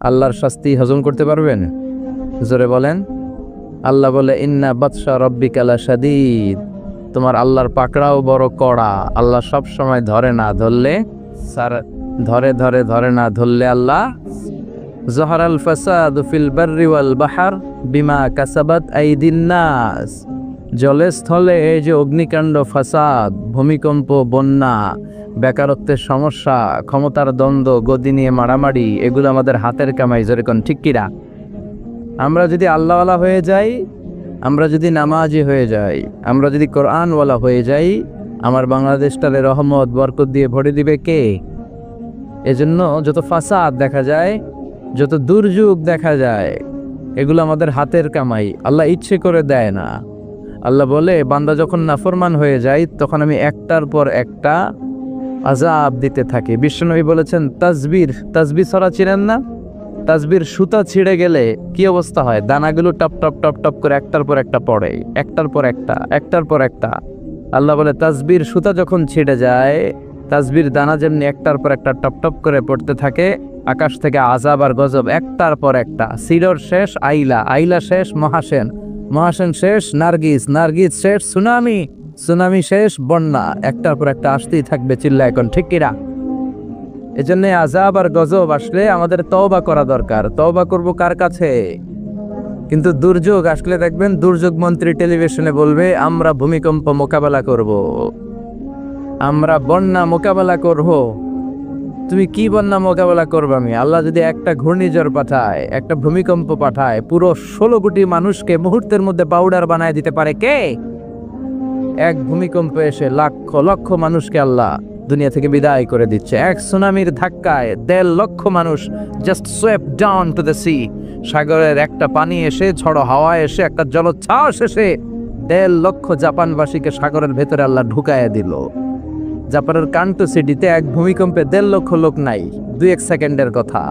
আল্লাহর শাস্তি হজম করতে পারবেন? জোরে বলেন। আল্লাহ বলে ইন্না বাতশা রব্বিকা লাশাদীদ, তোমার আল্লাহর পাকড়াও বড় কড়া। আল্লাহ সব সময় ধরে না, ধরলে ধরে না ধরলে আল্লাহ। জহরাল ফাসাদু ফিল বাররি ওয়াল বাহর বিমা কাসাবাত আইদিন নাস, জলে স্থলে এই যে অগ্নিকাণ্ড, ফাসাদ, ভূমিকম্প, বন্যা, বেকারত্বের সমস্যা, ক্ষমতার দ্বন্দ্ব, গদি নিয়ে মারামারি, এগুলো আমাদের হাতের কামাই। যেরকম ঠিক কিনা? আমরা যদি আল্লাহওয়ালা হয়ে যাই, আমরা যদি নামাজি হয়ে যাই, আমরা যদি কোরআনওয়ালা হয়ে যাই, আমার বাংলাদেশটারে রহমত বরকত দিয়ে ভরে দিবে কে? এজন্য যত ফাসাদ দেখা যায়, যত দুর্যোগ দেখা যায়, এগুলো আমাদের হাতের কামাই, আল্লাহ ইচ্ছে করে দেয় না। আল্লাহ বলে বান্দা যখন নাফরমান হয়ে যায় তখন আমি একটার পর একটা আযাব দিতে থাকি। বিশ্বনবী বলেছেন তাসবিহ ছড়া চিনেন না? তাসবির সুতা ছিঁড়ে গেলে কি অবস্থা হয়? দানাগুলো টপ টপ টপ টপ করে একটার পর একটা পড়ে, একটার পর একটা। আল্লাহ বলে তাসবির সুতা যখন ছিঁড়ে যায়, তাসবির দানা যেমনি একটার পর একটা টপ টপ করে পড়তে থাকে, আকাশ থেকে আযাব আর গজব একটার পর একটা। সিডর শেষ আইলা শেষ মহাসেন শেষ নার্গিস শেষ সুনামি শেষ বন্যা, একটার পর একটা আসতেই থাকবে। চিল্লা এখন ঠিক কিনা? এজন্য আযাব আর গজব আসলে আমাদের তওবা করা দরকার। তওবা করব কার কাছে? কিন্তু দুর্যোগ আসলে দেখবেন দুর্যোগ মন্ত্রী টেলিভিশনে বলবে আমরা ভূমিকম্প মোকাবেলা করব, আমরা বন্যা মোকাবেলা করব। তুমি কি বন্যা মোকাবেলা করবে? আমি আল্লাহ যদি একটা ঘূর্ণিঝড় পাঠায়, একটা ভূমিকম্প পাঠায়, পুরো 16 কোটি মানুষকে মুহূর্তের মধ্যে পাউডার বানায় দিতে পারে কে? এক ভূমিকম্প এসে লক্ষ লক্ষ মানুষকে আল্লাহ দুনিয়া থেকে বিদায় করে দিচ্ছে। এক সুনামির ধাক্কায় 1.5 লক্ষ মানুষ just সোয়েপ down to the sea. সাগরের একটা পানি এসে, ঝড়ো হাওয়া এসে, একটা জলোচ্ছ্বাস এসে 1.5 লক্ষ জাপানবাসীকে সাগরের ভেতরে আল্লাহ ঢুকাইয়া দিল। জাপানের কান্টো সিটিতে এক ভূমিকম্পে 1.5 লক্ষ লোক নাই, 2-1 সেকেন্ডের কথা।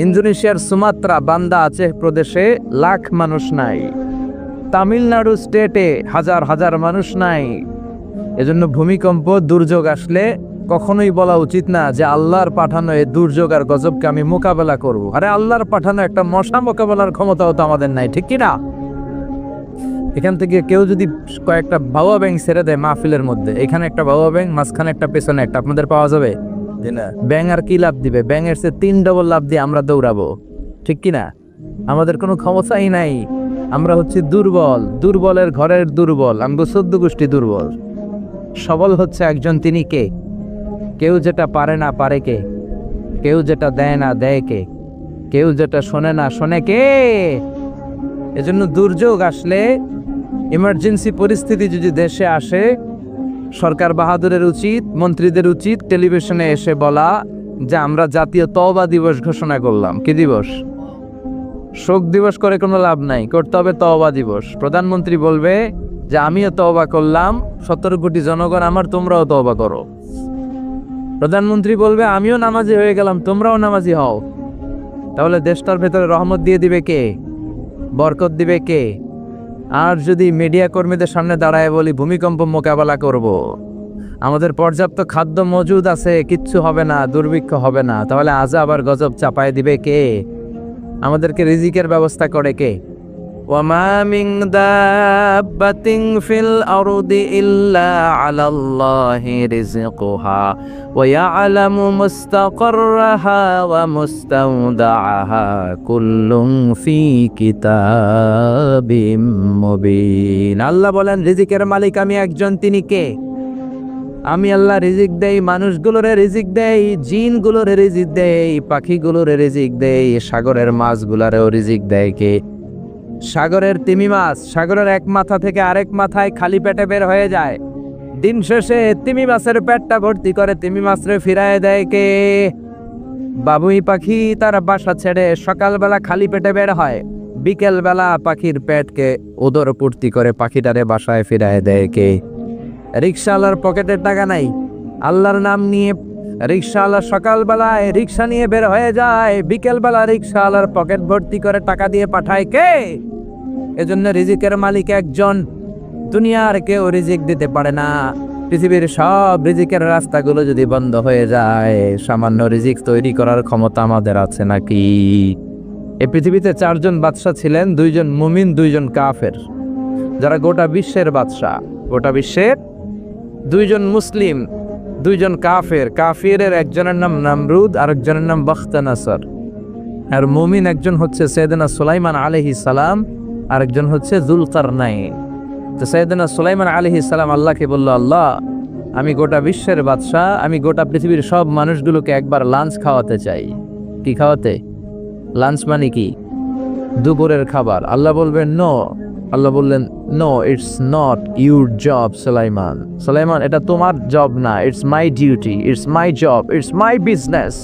ইন্দোনেশিয়ার সুমাত্রা, বান্দা আচেহ প্রদেশে লাখ মানুষ নাই। তামিলনাড়ু স্টেটে হাজার হাজার মানুষ নাই। এজন্য ভূমিকম্প দুর্যোগ আসলে কখনোই বলা উচিত না যে আল্লাহর পাঠানো এই দুর্যোগ আর গজবকে আমি মোকাবেলা করব। আরে আল্লাহর পাঠানো একটা মশা মোকাবেলার ক্ষমতাও তো আমাদের নাই, ঠিক কিনা? এখান থেকে কেউ যদি কয়েকটা বাবা ব্যাং ছেড়ে দেয় মাহফিলের মধ্যে, এখানে একটা বাবা ব্যাং, মাঝখানে একটা, পেছনে একটা, আপনাদের পাওয়া যাবে? ব্যাং আর কি লাভ দিবে? ব্যাঙের চেয়ে 3 ডবল লাভ দিয়ে আমরা দৌড়াবো, ঠিক কিনা? আমাদের কোনো ক্ষমতাই নাই। আমরা হচ্ছে দুর্বলের ঘরের দুর্বল। আমরা 14 গোষ্ঠী দুর্বল। সবল হচ্ছে একজন, তিনি কে? কেউ যেটা পারে না পারে কে? কেউ যেটা দেয় না দেয় কে? কেউ যেটা শোনে না শোনে কে? এজন্য দুর্যোগ আসলে, ইমার্জেন্সি পরিস্থিতি যদি দেশে আসে, সরকার বাহাদুরের উচিত, মন্ত্রীদের উচিত টেলিভিশনে এসে বলা যে আমরা জাতীয় তওবা দিবস ঘোষণা করলাম। কি দিবস? শোক দিবস করে কোনো লাভ নাই, করতে হবে তওবা দিবস। প্রধানমন্ত্রী বলবে যে আমিও তওবা করলাম, 17 কোটি জনগণ আমার, তোমরাও তওবা করো। প্রধানমন্ত্রী বলবে আমিও নামাজি হয়ে গেলাম, তোমরাও নামাজি হও। তাহলে দেশটার ভেতরে রহমত দিয়ে দিবে কে? বরকত দিবে কে? আর যদি মিডিয়া কর্মীদের সামনে দাঁড়ায় বলি ভূমিকম্প মোকাবেলা করব, আমাদের পর্যাপ্ত খাদ্য মজুদ আছে, কিচ্ছু হবে না, দুর্ভিক্ষ হবে না, তাহলে আযাব আর গজব চাপায় দিবে কে? আমাদেরকে রিজিকের ব্যবস্থা করে কে? ওয়ামা মিন দাব্বাতিন ফিল আরদি ইল্লা আলাল্লাহি রিজকুহা ওয়া ইয়ালামু মুস্তাকাররাহা ওয়া মুস্তাওদাআহা কুল্লুন ফি কিতাবিম মুবিন। আল্লাহ বলেন রিজিকের মালিক আমি একজন, তিনি কে? আমি আল্লাহ রিজিক দেই, মানুষগুলোরে রিজিক দেই, জিনগুলোরে রিজিক দেই, পাখিগুলোরে রিজিক দেই, সাগরের মাছগুলারেও রিজিক দেয় কে? সাগরের তিমি মাছ সাগরের এক মাথা থেকে আরেক মাথায় খালি পেটে বের হয়ে যায়, দিন শেষে তিমি মাছের পেটটা ভর্তি করে তিমি মাছরে ফিরায় দেয় কে? বাবুই পাখি তার বাসা ছেড়ে সকালবেলা খালি পেটে বের হয়, বিকেল বেলা পাখির পেটকে উদর পূর্তি করে পাখিটারে বাসায় ফিরায় দেয় কে? রিক্সাওয়ালার পকেটের টাকা নাই, আল্লাহর নাম নিয়ে রিক্সাওয়ালা সকালবেলায় রিক্সা নিয়ে বের হয়ে যায়, বিকেলবেলা রিক্সাওয়ালার পকেট ভর্তি করে টাকা দিয়ে পাঠায় কে? এজন্য রিজিকের মালিক একজন, দুনিয়ার কেউ রিজিক দিতে পারে না। পৃথিবীর সব রিজিকের রাস্তাগুলো যদি বন্ধ হয়ে যায়, সামান্য রিজিক তৈরি করার ক্ষমতা আমাদের আছে নাকি? এই পৃথিবীতে 4 জন বাদশা ছিলেন, 2 জন মুমিন, 2 জন কাফের, যারা গোটা বিশ্বের বাদশা। গোটা বিশ্বের 2 জন মুসলিম, 2 জন কাফের। কাফিরের একজনের নাম নামরুদ, আরেকজনের নাম বখতানাসর। আর মুমিন একজন হচ্ছে সাইয়েদনা সুলাইমান আলাইহিস সালাম, আরেকজন হচ্ছে যুলকারনাইন। তো সাইয়েদনা সুলাইমান আলাইহিস সালাম আল্লাহকে বলল, আল্লাহ, আমি গোটা বিশ্বের বাদশা, আমি গোটা পৃথিবীর সব মানুষগুলোকে একবার লাঞ্চ খাওয়াতে চাই। কি খাওয়াতে? লাঞ্চ মানে কি? দুপুরের খাবার। আল্লাহ বলবেন নো। আল্লাহ বললেন, no, it's not your job সুলাইমান। সুলাইমান, এটা তোমার জব না, it's my duty, it's my job, it's my business.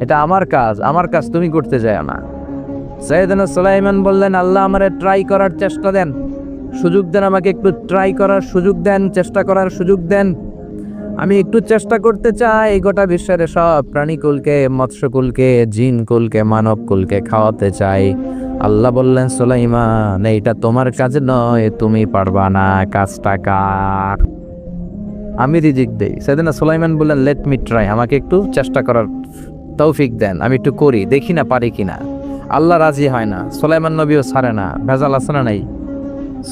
এটা আমার কাজ, আমার কাজ তুমি করতে যায় না। সাইয়েদনা সুলাইমান বললেন, আল্লাহ, আমারে ট্রাই করার চেষ্টা দেন, সুযোগ দেন, আমাকে একটু ট্রাই করার সুযোগ দেন, চেষ্টা করার সুযোগ দেন। আমি একটু চেষ্টা করতে চাই গোটা বিশ্বের সব প্রাণীকুলকে, মৎস্যকুলকে, জিনকুলকে, মানবকুলকে খাওয়াতে চাই। আল্লাহ বললেন, সুলাইমান, এইটা তোমার কাজ নয়, তুমি পারবা না, কাজটা কার? আমি রিজিক দেই। সাইয়েদনা সুলাইমান বললেন, লেট মি ট্রাই, আমাকে একটু চেষ্টা করার তৌফিক দেন, আমি একটু করি, দেখি না পারি কিনা। আল্লাহ রাজি হয় না, সুলাইমান নবীও ছাড়ে না। ভেজাল আছে না নাই?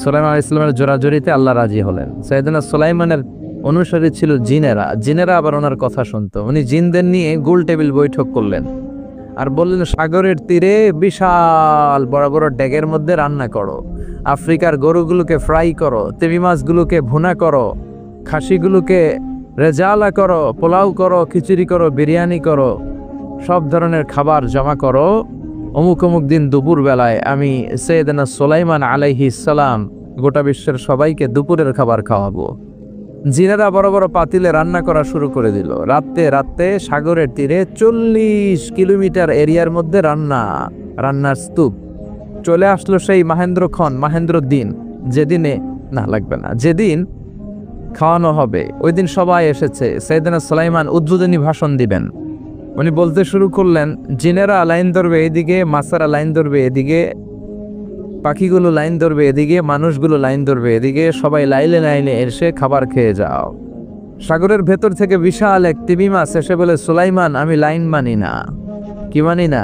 সুলাইমান আলাইহিস সালামের জোরাজোরিতে আল্লাহ রাজি হলেন। সাইয়েদনা সুলাইমানের অনুসারী ছিল জিনেরা। জিনেরা আবার ওনার কথা শুনতো। উনি জিনদের নিয়ে গোল টেবিল বৈঠক করলেন আর বললেন, সাগরের তীরে বিশাল বড় বড় ড্যাগের মধ্যে রান্না করো, আফ্রিকার গরুগুলোকে ফ্রাই করো, তিমি মাছগুলোকে ভুনা করো, খাসিগুলোকে রেজালা করো, পোলাও করো, খিচুড়ি করো, বিরিয়ানি করো, সব ধরনের খাবার জমা করো। অমুক অমুক দিন দুপুর বেলায় আমি সাইয়েদনা সুলাইমান আলাইহিস সালাম গোটা বিশ্বের সবাইকে দুপুরের খাবার খাওয়াবো। জিনেরা বড় বড় পাতিলে রান্না করা শুরু করে দিল। রাতে রাতে সাগরের তীরে 40 কিলোমিটার এরিয়ার মধ্যে রান্নার স্তূপ। চলে আসলো সেই মাহেন্দ্র দিন, যেদিনে না লাগবে না, যেদিন খাওয়ানো হবে, ওই দিন সবাই এসেছে। সাইয়েদনা সুলাইমান উদ্বোধনী ভাষণ দিবেন। উনি বলতে শুরু করলেন, জিনেরা লাইন ধরবে এদিকে, মাছেরা লাইন ধরবে এদিকে, পাখিগুলো লাইন ধরবে এদিকে, মানুষগুলো লাইন ধরবে এদিকে, সবাই লাইনে লাইনে এসে খাবার খেয়ে যাও। সাগরের ভেতর থেকে বিশাল এক তিমি মাছ এসে বলে, সুলাইমান, আমি লাইন মানি না। কি মানি না?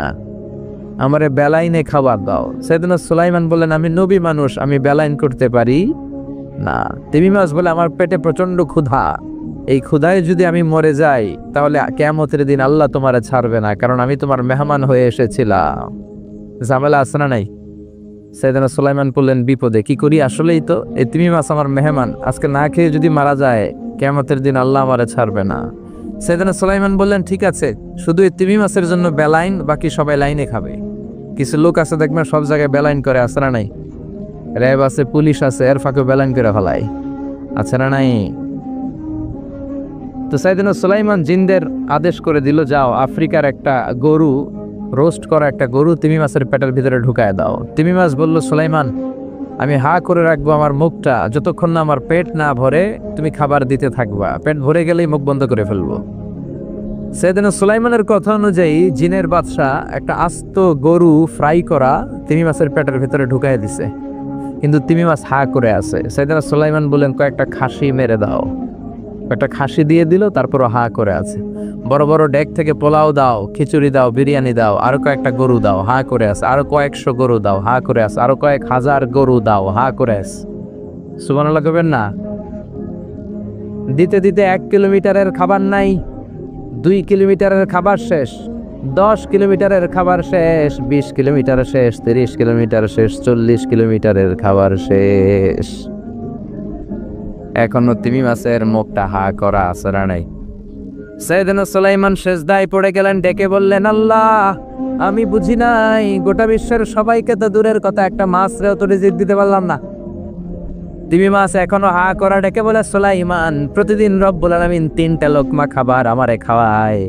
আমারে বেলাইনে খাবার দাও। সাইয়েদনা সুলাইমান বললেন, আমি নবী মানুষ, আমি বেলাইন করতে পারি না। তিমি মাছ বলে, আমার পেটে প্রচন্ড ক্ষুধা, এই ক্ষুধায় যদি আমি মরে যাই তাহলে কিয়ামতের দিন আল্লাহ তোমারে ছাড়বে না, কারণ আমি তোমার মেহমান হয়ে এসেছিলাম। ঝামেলা আছে না নাই? সাইয়েদনা সুলাইমান বললেন, বিপদে কি করি? আসলেই তো এই তিমি মাছ আমার মেহমান, আজকে না খেয়ে যদি মারা যায় কিয়ামতের দিন আল্লাহ আমারে ছাড়বে না। সাইয়েদনা সুলাইমান বললেন, ঠিক আছে, শুধু এই তিমি মাছের জন্য বেলাইন, বাকি সবাই লাইনে খাবে। কিছু লোক আছে দেখবেন সব জায়গায় বেলাইন করে, আছে না নাই? র্যাব আছে, পুলিশ আছে, এর ফাঁকে বেলাইন করে ফেলায়, আছে না নাই? তো সাইয়েদনা সুলাইমান জিনদের আদেশ করে দিল, যাও আফ্রিকার একটা গরু, রোস্ট করা একটা গরু তিমি মাছের পেটের ভিতরে ঢুকায় দাও। তিমি মাছ বলল, সুলাইমান, আমি হা করে রাখবো আমার মুখটা, যতক্ষণ না আমার পেট না ভরে তুমি খাবার দিতে থাকবা, পেট ভরে গেলেই মুখ বন্ধ করে ফেলবো। সাইয়েদনা সুলাইমানের কথা অনুযায়ী জিনের বাদশা একটা আস্ত গরু ফ্রাই করা তিমি মাছের পেটের ভিতরে ঢুকায় দিছে, কিন্তু তিমি মাছ হা করে আছে। সাইয়েদনা সুলাইমান বললেন, কয়েকটা খাসি মেরে দাও। একটা খাসি দিয়ে দিল, তারপরও হা করে আছে। বড় বড় ডেক থেকে পোলাও দাও, খিচুড়ি দাও, বিরিয়ানি দাও, আরো কয়েকটা গরু দাও, হা করে আছে। আরো কয়েকশো গরু দাও, হা করে আছে। আরো কয়েক হাজার গরু দাও, হা করে আছে। সুবহানাল্লাহ কইবেন না? দিতে দিতে 1 কিলোমিটারের খাবার নাই, 2 কিলোমিটারের খাবার শেষ, 10 কিলোমিটারের খাবার শেষ, 20 কিলোমিটার শেষ, 30 কিলোমিটার শেষ, 40 কিলোমিটারের খাবার শেষ। এখনো তিমি মাছের মুখটা হা করা আছে না নাই? সাইয়েদনা সুলাইমান সেজদায় পড়ে গেলেন, ডেকে বললেন, আল্লাহ, আমি বুঝি নাই, গোটা বিশ্বের সবাইকে তো দূরের কথা, একটা মাছরেও তো রিজিক দিতে পারলাম না। তিমি মাছ এখনো হা করা, ডেকে বলে, সুলাইমান, প্রতিদিন রব্বুল আলামিন 3টা লোকমা খাবার আমারে খাওয়ায়,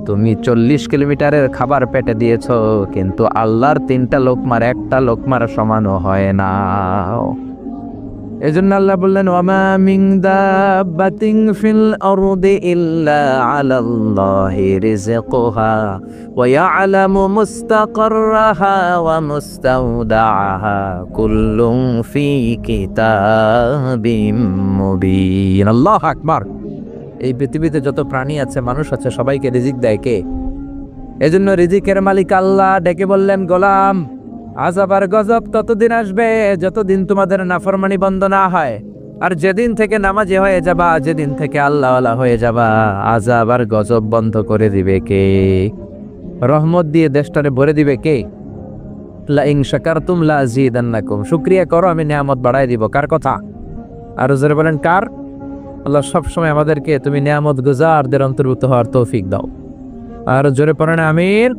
তুমি 40 কিলোমিটারের খাবার পেটে দিয়েছো, কিন্তু আল্লাহর 3টা লোকমার একটা লোকমার সমানও হয় না। এজন্য আল্লাহ বললেন ওয়ামা মিন দাব্বাতিন ফিল আরদি ইল্লা আলাল্লাহি রিজকুহা ওয়া ইয়ালামু মুস্তাকাররাহা ওয়া মুস্তাওদাআহা কুল্লুন ফি কিতাবিম মুবিন। আল্লাহু আকবার। এই পৃথিবীতে যত প্রাণী আছে, মানুষ আছে, সবাইকে রিজিক দেয় কে? এজন্য রিজিকের মালিক আল্লাহ ডেকে বললেন, গোলাম আযাব আর গজব ততদিন আসবে যতদিন তোমাদের নাফরমানি বন্ধ না হয়। আর যেদিন থেকে নামাজি হয়ে যাবা, যেদিন থেকে আল্লাহওয়ালা হয়ে যাবা, আযাব আর গজব বন্ধ করে দিবে কে? রহমত দিয়ে দেশটারে ভরে দিবে কে? লা ইন শাকারতুম লা আযীদান্নাকুম। শুকরিয়া করো, আমি নিয়ামত বাড়ায় দিব। কার কথা? আর জোরে বলেন কার? আল্লাহ সবসময় আমাদেরকে তুমি নিয়ামত গুজারদের অন্তর্ভুক্ত হওয়ার তৌফিক দাও। আর জোরে পড়েন আমিন।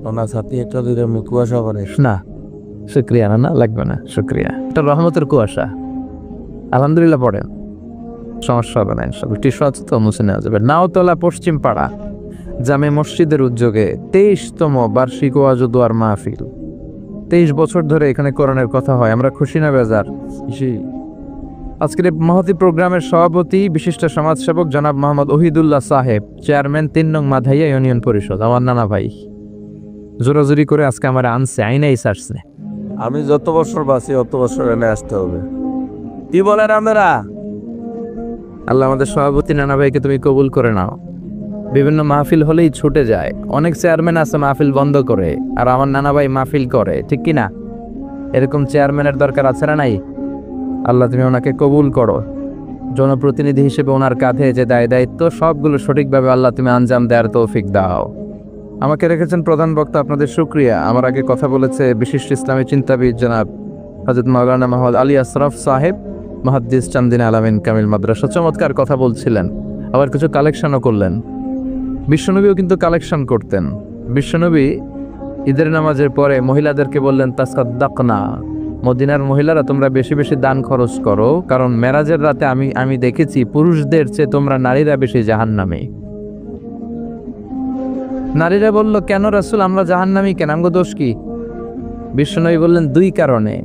ওনার সাথে একটা দিলে কুয়াশা করে না, শুক্রিয়া না লাগবে না, শুক্রিয়া। এটা রহমতের কুয়াশা। আলহামদুলিল্লাহ পড়েন, সমস্যা হবে না ইনশাআল্লাহ। টিস্যু আছে তো, মুছে নেওয়া যাবে। নাওতলা পশ্চিম পাড়া জামে মসজিদের উদ্যোগে 23তম বার্ষিক ওয়াজ ও দোয়ার মাহফিল। 23 বছর ধরে এখানে কোরআনের কথা হয়। আমরা খুশি না বেজার? আজকের মহতি প্রোগ্রামের সভাপতি বিশিষ্ট সমাজসেবক জনাব মোহাম্মদ ওহিদুল্লাহ সাহেব, চেয়ারম্যান 3 নং মাধাইয়া ইউনিয়ন পরিষদ, আমার নানা ভাই। জোরাজুরি করে আজকে আমার আনছে, আইনাই সারছে। আমি যত বছর বাঁচি অত বছর এনে আসতে হবে। কি বলেন আপনারা? আল্লাহ আমাদের সভাপতি নানা ভাইকে তুমি কবুল করে নাও। বিভিন্ন মাহফিল হলেই ছুটে যায়। অনেক চেয়ারম্যান আছে মাহফিল বন্ধ করে, আর আমার নানা ভাই মাহফিল করে, ঠিক কি না? এরকম চেয়ারম্যানের দরকার আছে না নাই? আল্লাহ তুমি ওনাকে কবুল করো। জনপ্রতিনিধি হিসেবে ওনার কাঁধে যে দায়িত্ব, সবগুলো সঠিকভাবে আল্লাহ তুমি আঞ্জাম দেওয়ার তৌফিক দাও। আমাকে রেখেছেন প্রধান বক্তা, আপনাদের শুকরিয়া। আমার আগে কথা বলেছে বিশিষ্ট ইসলামী চিন্তাবিদ জনাব হযরত মাওলানা মোহাম্মদ আলী আশরাফ সাহেব, মুহাদ্দিস চান্দিনা আলামিন কামিল মাদ্রাসা। চমৎকার কথা বলছিলেন, আবার কিছু কালেকশনও করলেন। বিশ্বনবীও কিন্তু কালেকশন করতেন। বিশ্বনবী ঈদের নামাজের পরে মহিলাদেরকে বললেন, তাসাদ্দাকনা, মদিনার মহিলারা তোমরা বেশি বেশি দান খরচ করো, কারণ মেরাজের রাতে আমি দেখেছি পুরুষদের চেয়ে তোমরা নারীরা বেশি জাহান্নামী। নারীরা বলল, কেন রাসূল, আমরা জাহান্নামী কেন? আমগো দোষ কি? বিশ্বনবী বললেন, 2 কারণে।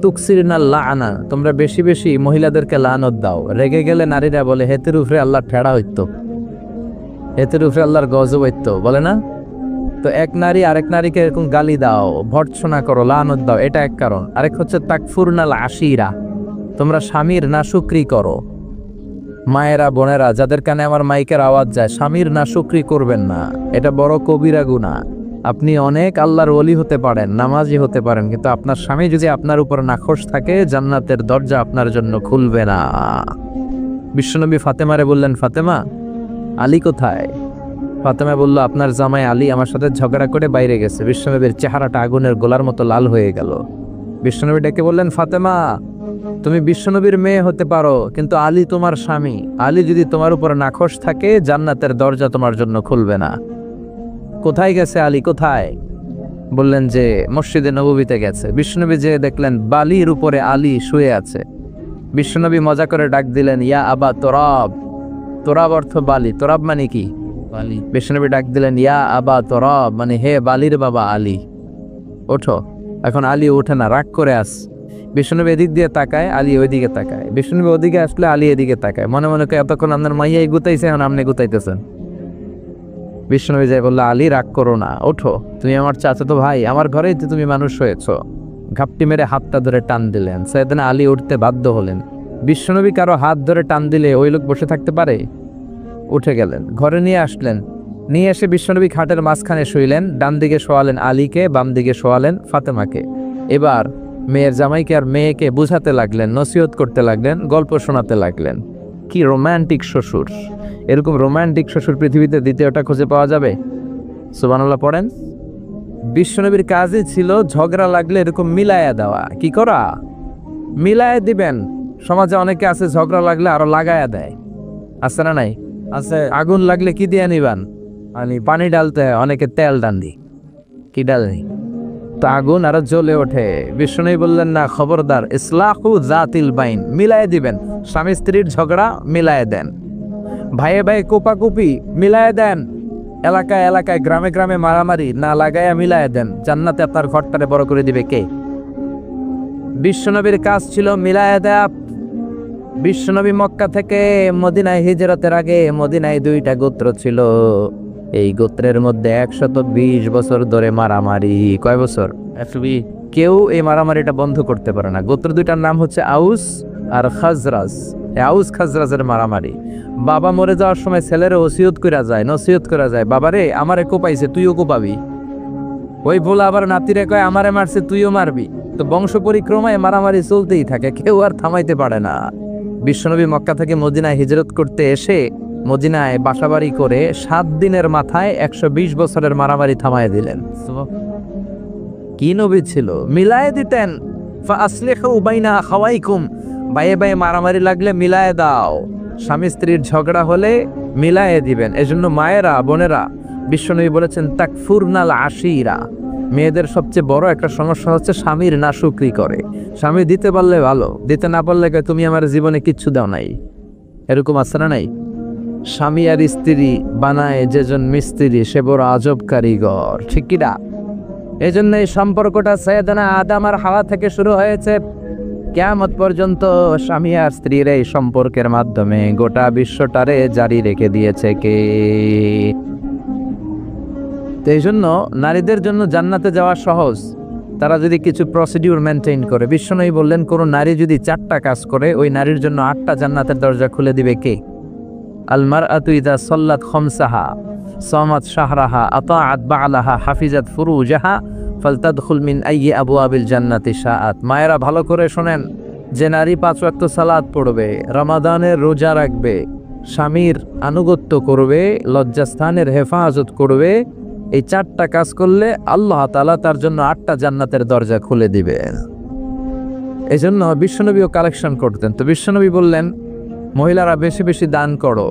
তুকসিরনা লাআনা, তোমরা বেশি বেশি মহিলাদেরকে লানত দাও। রেগে গেলে নারীরা বলে, হেতের উপরে আল্লাহ ঠেড়া হইতো, হেতের উপরে আল্লাহর গজব হইতো, বলে না? তো এক নারী আরেক নারীকে এরকম গালি দাও, ভর্ৎসনা করো, লানত দাও, এটা এক কারণ। আরেক হচ্ছে তাকফুরনাল আশিরা, তোমরা স্বামীর নাশুকরি করো। মায়েরা, বোনেরা, যাদের কানে আমার মাইকের আওয়াজ যায়, স্বামীর নাশুকরি করবেন না, এটা বড় কবিরা গুনাহ। আপনি অনেক আল্লাহর ওলি হতে পারেন, নামাজি হতে পারেন, কিন্তু আপনার স্বামী যদি আপনার উপর নাখোশ থাকে, জান্নাতের দরজা আপনার জন্য খুলবে না। বিশ্বনবী ফাতেমারে বললেন, ফাতেমা, আলী কোথায়? ফাতেমা বলল, আপনার জামাই আলী আমার সাথে ঝগড়া করে বাইরে গেছে। বিশ্বনবীর চেহারাটা আগুনের গোলার মতো লাল হয়ে গেল। বিশ্বনবী ডেকে বললেন, ফাতেমা, তুমি বিশ্বনবীর মেয়ে হতে পারো, কিন্তু আলী তোমার স্বামী। আলী যদি তোমার উপর নাখোশ থাকে, জান্নাতের দরজা তোমার জন্য খুলবে না। কোথায় গেছে আলী, কোথায়? বললেন যে মসজিদে নববীতে গেছে। বিশ্বনবী যে দেখলেন বালির উপরে আলী শুয়ে আছে। বিশ্বনবী মজা করে ডাক দিলেন, ইয়া আবা তোরাব। তোরাব অর্থ বালি, তোরাব মানে কি? বালি। বিশ্বনবী ডাক দিলেন, ইয়া আবা তোরাব, মানে হে বালির বাবা আলী, ওঠো। এখন আলী ওঠে না, রাগ করে আস। বিশ্বনবী এদিক দিয়ে তাকায়, আলী ওইদিকে তাকায়। বিশ্বনবী ওদিকে আসলে আলী এদিকে তাকায়। মনে মনে কয়, এতক্ষণ আপনার মাইয়াই গুতাইছে, এখন আপনি গুতাইতেছেন। বিশ্বনবী যাই বললো, আলী রাগ করো না, ওঠো, তুমি আমার চাচাতো ভাই, আমার ঘরেই তো তুমি মানুষ হয়েছ। ঘাপটি মেরে হাতটা ধরে টান দিলেন। সাইয়েদনা আলী উঠতে বাধ্য হলেন। বিশ্বনবী কারো হাত ধরে টান দিলে ওই লোক বসে থাকতে পারে? উঠে গেলেন, ঘরে নিয়ে আসলেন। নিয়ে এসে বিশ্বনবী খাটের মাঝখানে শুইলেন। ডান দিকে শোয়ালেন আলীকে, বাম দিকে শোয়ালেন ফাতেমাকে। এবার মেয়ের জামাইকে আর মেয়েকে বুঝাতে লাগলেন, নসিহত করতে লাগলেন, গল্প শোনাতে লাগলেন। কি রোমান্টিক শ্বশুর! এরকম রোমান্টিক শ্বশুর পৃথিবীতে দ্বিতীয়টা খুঁজে পাওয়া যাবে? সুবহানাল্লাহ পড়েন। বিশ্বনবীর কাজই ছিল ঝগড়া লাগলে এরকম মিলায়া দেওয়া। কি করা? মিলায়া দিবেন। সমাজে অনেকে আছে ঝগড়া লাগলে আরো লাগায়া দেয়, আছে না নাই? আছে। আগুন লাগলে কি দিয়ে নিবান? পানি ডালতে হয়, অনেকে তেল ডান দি, কি ডালনি, তো আগুন আরো জ্বলে ওঠে। বিষ্ণু বললেন, না, খবরদার, ইসলাহু জাতিল বাইন, মিলায় দিবেন। স্বামী স্ত্রীর ঝগড়া মিলায় দেন, ভাইয়ে ভাই কোপাকুপি মিলায় দেন, এলাকায় এলাকায় গ্রামে গ্রামে মারামারি না লাগায়া মিলায় দেন। জান্নাতে আপনার ঘরটারে বড় করে দিবে কে? বিশ্বনবীর কাজ ছিল মিলায়া দেয়া। বিশ্বনবী মক্কা থেকে মদিনায় হিজরতের আগে মদিনায় 2টা গোত্র ছিল। এই গোত্রের মধ্যে 120 বছর ধরে মারামারি। কয় বছর? কেউ এই মারামারিটা বন্ধ করতে পারে না। গোত্র 2টার নাম হচ্ছে আউস আর খাজরাজ। আউস খাজরাজের মারামারি। বাবা মরে যাওয়ার সময় ছেলের নসিহত করা যায়, বাবারে আমারে কোপাইছে তুইও কোপাবি। ওই বলে আবার নাতিরে কয় আমারে মারছে তুইও মারবি। তো বংশ পরিক্রমায় মারামারি চলতেই থাকে, কেউ আর থামাইতে পারে না। বিশ্বনবী মক্কা থেকে মদিনায় হিজরত করতে এসে মদিনায় বাসাবাড়ি করে 7 দিনের মাথায় 120 বছরের মারামারি থামায় দিলেন। কি নবী ছিল, মিলায়ে দিতেন। ফাসলিহু বাইনা আখাওয়াইকুম, বাইয়ে বাইয়ে মারামারি লাগলে মিলায়ে দাও। স্বামী স্ত্রীর ঝগড়া হলে মিলায়ে দিবেন। এজন্য মায়েরা বোনেরা বিশ্বনবী বলেছেন তাকফুরনাল আশিরা, মেয়েদের সবচেয়ে বড় একটা সমস্যা হচ্ছে স্বামীর নাশুকরি করে। স্বামী দিতে পারলে ভালো, দিতে না পারলে তুমি আমার জীবনে কিচ্ছু দাও নাই। এরকম আছে না নাই? স্বামী আর স্ত্রী বানায় যেজন মিস্ত্রি সে বড় আজব কারিগর, ঠিক কি না? এই জন্য এই সম্পর্কটা সাইয়েদনা আদম আর হাওয়া থেকে শুরু হয়েছে। কিয়ামত পর্যন্ত স্বামী আর স্ত্রীর এই সম্পর্কের মাধ্যমে গোটা বিশ্বটারে জারি রেখে দিয়েছে কে? তো এই জন্য নারীদের জন্য জান্নাতে যাওয়া সহজ, তারা যদি কিছু প্রসিডিউর মেনটেন করে। বিশ্বনবী বললেন কোন নারী যদি 4টা কাজ করে ওই নারীর জন্য 8টা জান্নাতের দরজা খুলে দিবে কে? আল মারআতু ইযা সাল্লাত খামসাহা সামাত শাহরাহা আতাআত বা'লাহা হাফিজাত ফুরুজাহা ফালতাদখুল মিন আইয়ি আবওয়াবিল জান্নাতি শাআত। মায়েরা ভালো করে শোনেন, যে নারী 5 ওয়াক্ত সালাত পড়বে, রমাদানের রোজা রাখবে, স্বামীর আনুগত্য করবে, লজ্জাস্থানের হেফাজত করবে, এই 4টা কাজ করলে আল্লাহ তাআলা তার জন্য 8টা জান্নাতের দরজা খুলে দিবে। এই জন্য বিশ্বনবীও কালেকশন করতেন। তো বিশ্বনবী বললেন মহিলারা বেশি বেশি দান করো।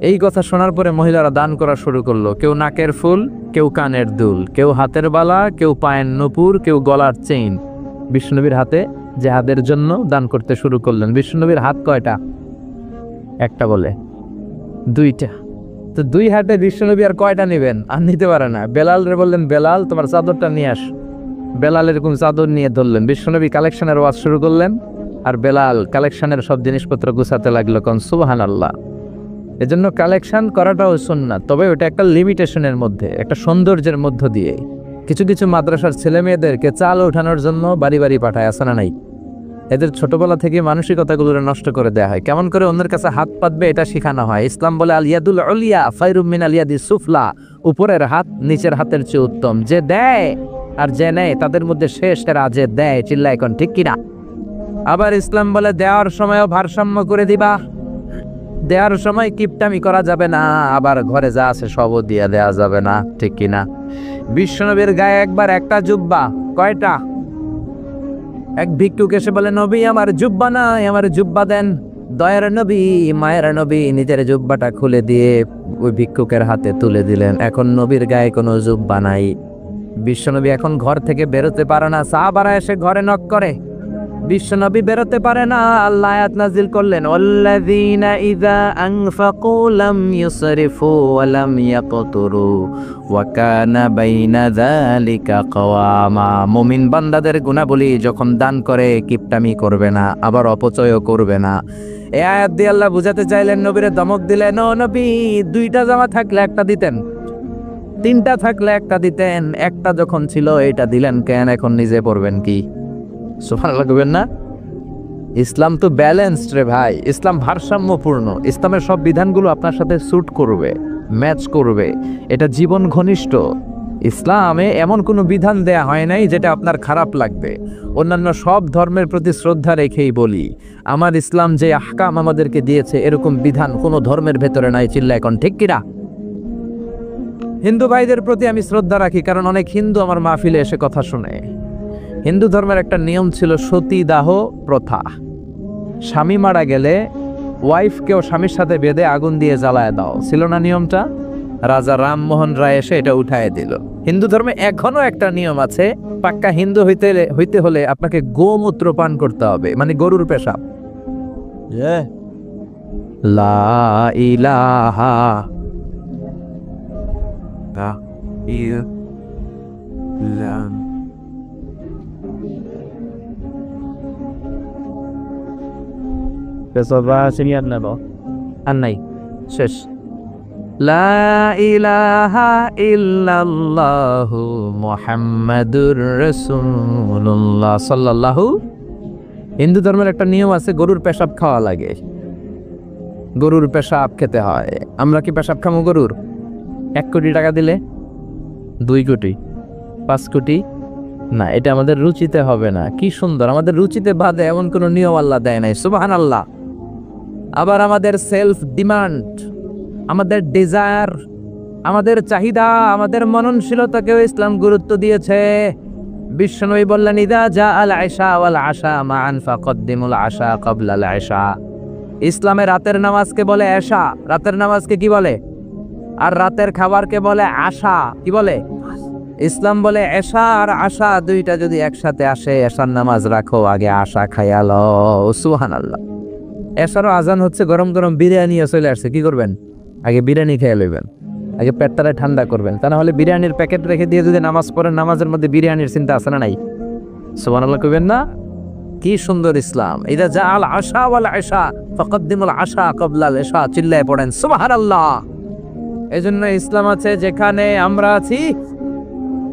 এই কথা শোনার পরে মহিলারা দান করা শুরু করলো। কেউ নাকের ফুল, কেউ কানের দুল, কেউ হাতের বালা, কেউ পায়ের নূপুর, কেউ গলার চেইন বিশ্বনবীর হাতে জেহাদের জন্য দান করতে শুরু করলেন। বিশ্বনবীর হাত কয়টা? একটা বলে 2টা। তো 2 হাতে বিশ্বনবী আর কয়টা নেবেন? আর নিতে পারে না। বেলালরে বললেন বেলাল তোমার চাদরটা নিয়ে আস। বেলাল এরকম চাদর নিয়ে ধরলেন। বিশ্বনবী কালেকশনের ওয়াজ শুরু করলেন আর বেলাল কালেকশনের সব জিনিসপত্র গুছাতে লাগলো। কোন সুবহানাল্লাহ। এজন্য কালেকশন করাটাও সুন্নাত, তবে ওটা একটা লিমিটেশনের মধ্যে, একটা সৌন্দর্যের মধ্য দিয়ে। কিছু কিছু মাদ্রাসার ছেলে মেয়েদেরকে চাল ওঠানোর জন্য বাড়ি বাড়ি পাঠায়, আছে না নাই? এদের ছোটবেলা থেকে মানসিকতাগুলো নষ্ট করে দেওয়া হয়। কেমন করে অন্যের কাছে হাত পাতবে এটা শেখানো হয়। ইসলাম বলে আল ইয়াদুল উলিয়া খায়রুম মিনাল ইয়াদিস সুফলা, উপরের হাত নিচের হাতের চেয়ে উত্তম। যে দেয় আর যে নেয় তাদের মধ্যে সেরা যে দেয়। চিল্লা এখন ঠিক কিনা? আবার ইসলাম বলে দেওয়ার সময়ও ভারসাম্য করে দিবা, দেওয়ার সময় কিপটামি করা যাবে না, আবার ঘরে যা আছে সবও দিয়ে দেওয়া যাবে না, ঠিক কিনা? বিশ্বনবীর গায়ে একবার একটা জুব্বা, কয়টা? এক ভিক্ষুক এসে বলে নবী আমার জুব্বা নাই, আমার জুব্বা দেন। দয়ার নবী মায়ের নবী নিজের জুব্বাটা খুলে দিয়ে ওই ভিক্ষুকের হাতে তুলে দিলেন। এখন নবীর গায়ে কোনো জুব্বা নাই। বিশ্বনবী এখন ঘর থেকে বেরোতে পারে না। সাহাবারা এসে ঘরে নক করে, বিশ্বনবী বেরোতে পারে না। আল্লাহ আয়াত নাযিল করলেন ওয়াল্লাযীনা ইযা আনফাকু লাম ইউসরিফু ওয়া লাম ইয়াকতুরু ওয়া কানা বাইনা যালিকা কওয়ামা। মুমিন বান্দাদের গুণাবলী যখন দান করে কিপটামি করবে না, আবার অপচয়ও করবে না। এই আয়াত দিয়ে আল্লাহ বুঝাতে চাইলেন, নবীরে ধমক দিলেন, ও নবী 2টা জামা থাকলে একটা দিতেন, 3টা থাকলে একটা দিতেন, একটা যখন ছিল এটা দিলেন কেন? এখন নিজে পড়বেন কি? সুবহানাল্লাহ কইবেন না? ইসলাম তো ব্যালেন্সড রে ভাই, ইসলাম ভারসাম্যপূর্ণ। ইসলামের সব বিধানগুলো আপনার সাথে স্যুট করবে, ম্যাচ করবে, এটা জীবন ঘনিষ্ঠ। ইসলামে এমন কোনো বিধান দেয়া হয় নাই যেটা আপনার খারাপ লাগবে। অন্যান্য সব ধর্মের প্রতি শ্রদ্ধা রেখেই বলি, আমার ইসলাম যে আহকাম আমাদেরকে দিয়েছে এরকম বিধান কোনো ধর্মের ভেতরে নাই। চিল্লা এখন ঠিক কিনা? হিন্দু ভাইদের প্রতি আমি শ্রদ্ধা রাখি, কারণ অনেক হিন্দু আমার মাহফিলে এসে কথা শুনে। হিন্দু ধর্মের একটা নিয়ম ছিল সতীদাহ প্রথা। স্বামী মারা গেলে ওয়াইফকেও স্বামীর সাথে বেঁধে আগুন দিয়ে জ্বালায় দাও, ছিল না নিয়মটা? রাজা রামমোহন রায় এসে এটা উঠায় দিল। হিন্দু ধর্মে এখনো একটা নিয়ম আছে, পাক্কা হিন্দু হইতে হলে আপনাকে গোমূত্র পান করতে হবে, মানে গরুর পেশাব। লা ইলাহা আর নাই, শেষ। লা ইলাহা ইল্লাল্লাহু মুহাম্মাদুর রাসূলুল্লাহ সাল্লাল্লাহু। হিন্দু ধর্মের একটা নিয়ম আছে, গরুর পেশাব খাওয়া লাগে, গরুর পেশাব খেতে হয়। আমরা কি পেশাব খামো গরুর? 1 কোটি টাকা দিলে? 2 কোটি? 5 কোটি? না, এটা আমাদের রুচিতে হবে না। কি সুন্দর, আমাদের রুচিতে বাদে এমন কোনো নিয়ম আল্লাহ দেয় নাই, সুবহানাল্লাহ। আবার আমাদের সেলফ ডিমান্ড, আমাদের ডিজায়ার, আমাদের চাহিদা, আমাদের মননশীলতাকেও ইসলাম গুরুত্ব দিয়েছে। বিশ্বনবী বললেন, ইদা জা আল আশা ওয়াল আশা মান ফাকদ্দিমুল আশা ক্বাবলা আল আশা। ইসলামে রাতের নামাজকে বলে এশা, রাতের নামাজকে কি বলে? আর রাতের খাবারকে বলে আশা, কি বলে? ইসলাম বলে এশা আর আশা দুইটা যদি একসাথে আসে, এশার নামাজ রাখো, আগে আশা খাইয়া লও। সুবহানাল্লাহ। এশারও আজান হচ্ছে, গরম গরম বিরিয়ানি চলে আসছে, কি করবেন? আগে বিরিয়ানি খেয়ে লইবেন, আগে পেটটারে ঠান্ডা করবেন। তা না হলে বিরিয়ানির প্যাকেট রেখে দিয়ে যদি নামাজ পড়েন, নামাজের মধ্যে বিরিয়ানির চিন্তা আছে না নাই? সুবহানাল্লাহ কইবেন না? কি সুন্দর ইসলাম। ইদা জা আল আশা ওয়াল আশা ফাকদ্দিমুল আশা ক্বাবলা আল আশা, চিল্লায় পড়েন সুবহানাল্লাহ। এজন্য ইসলাম আছে যেখানে আমরা আছি,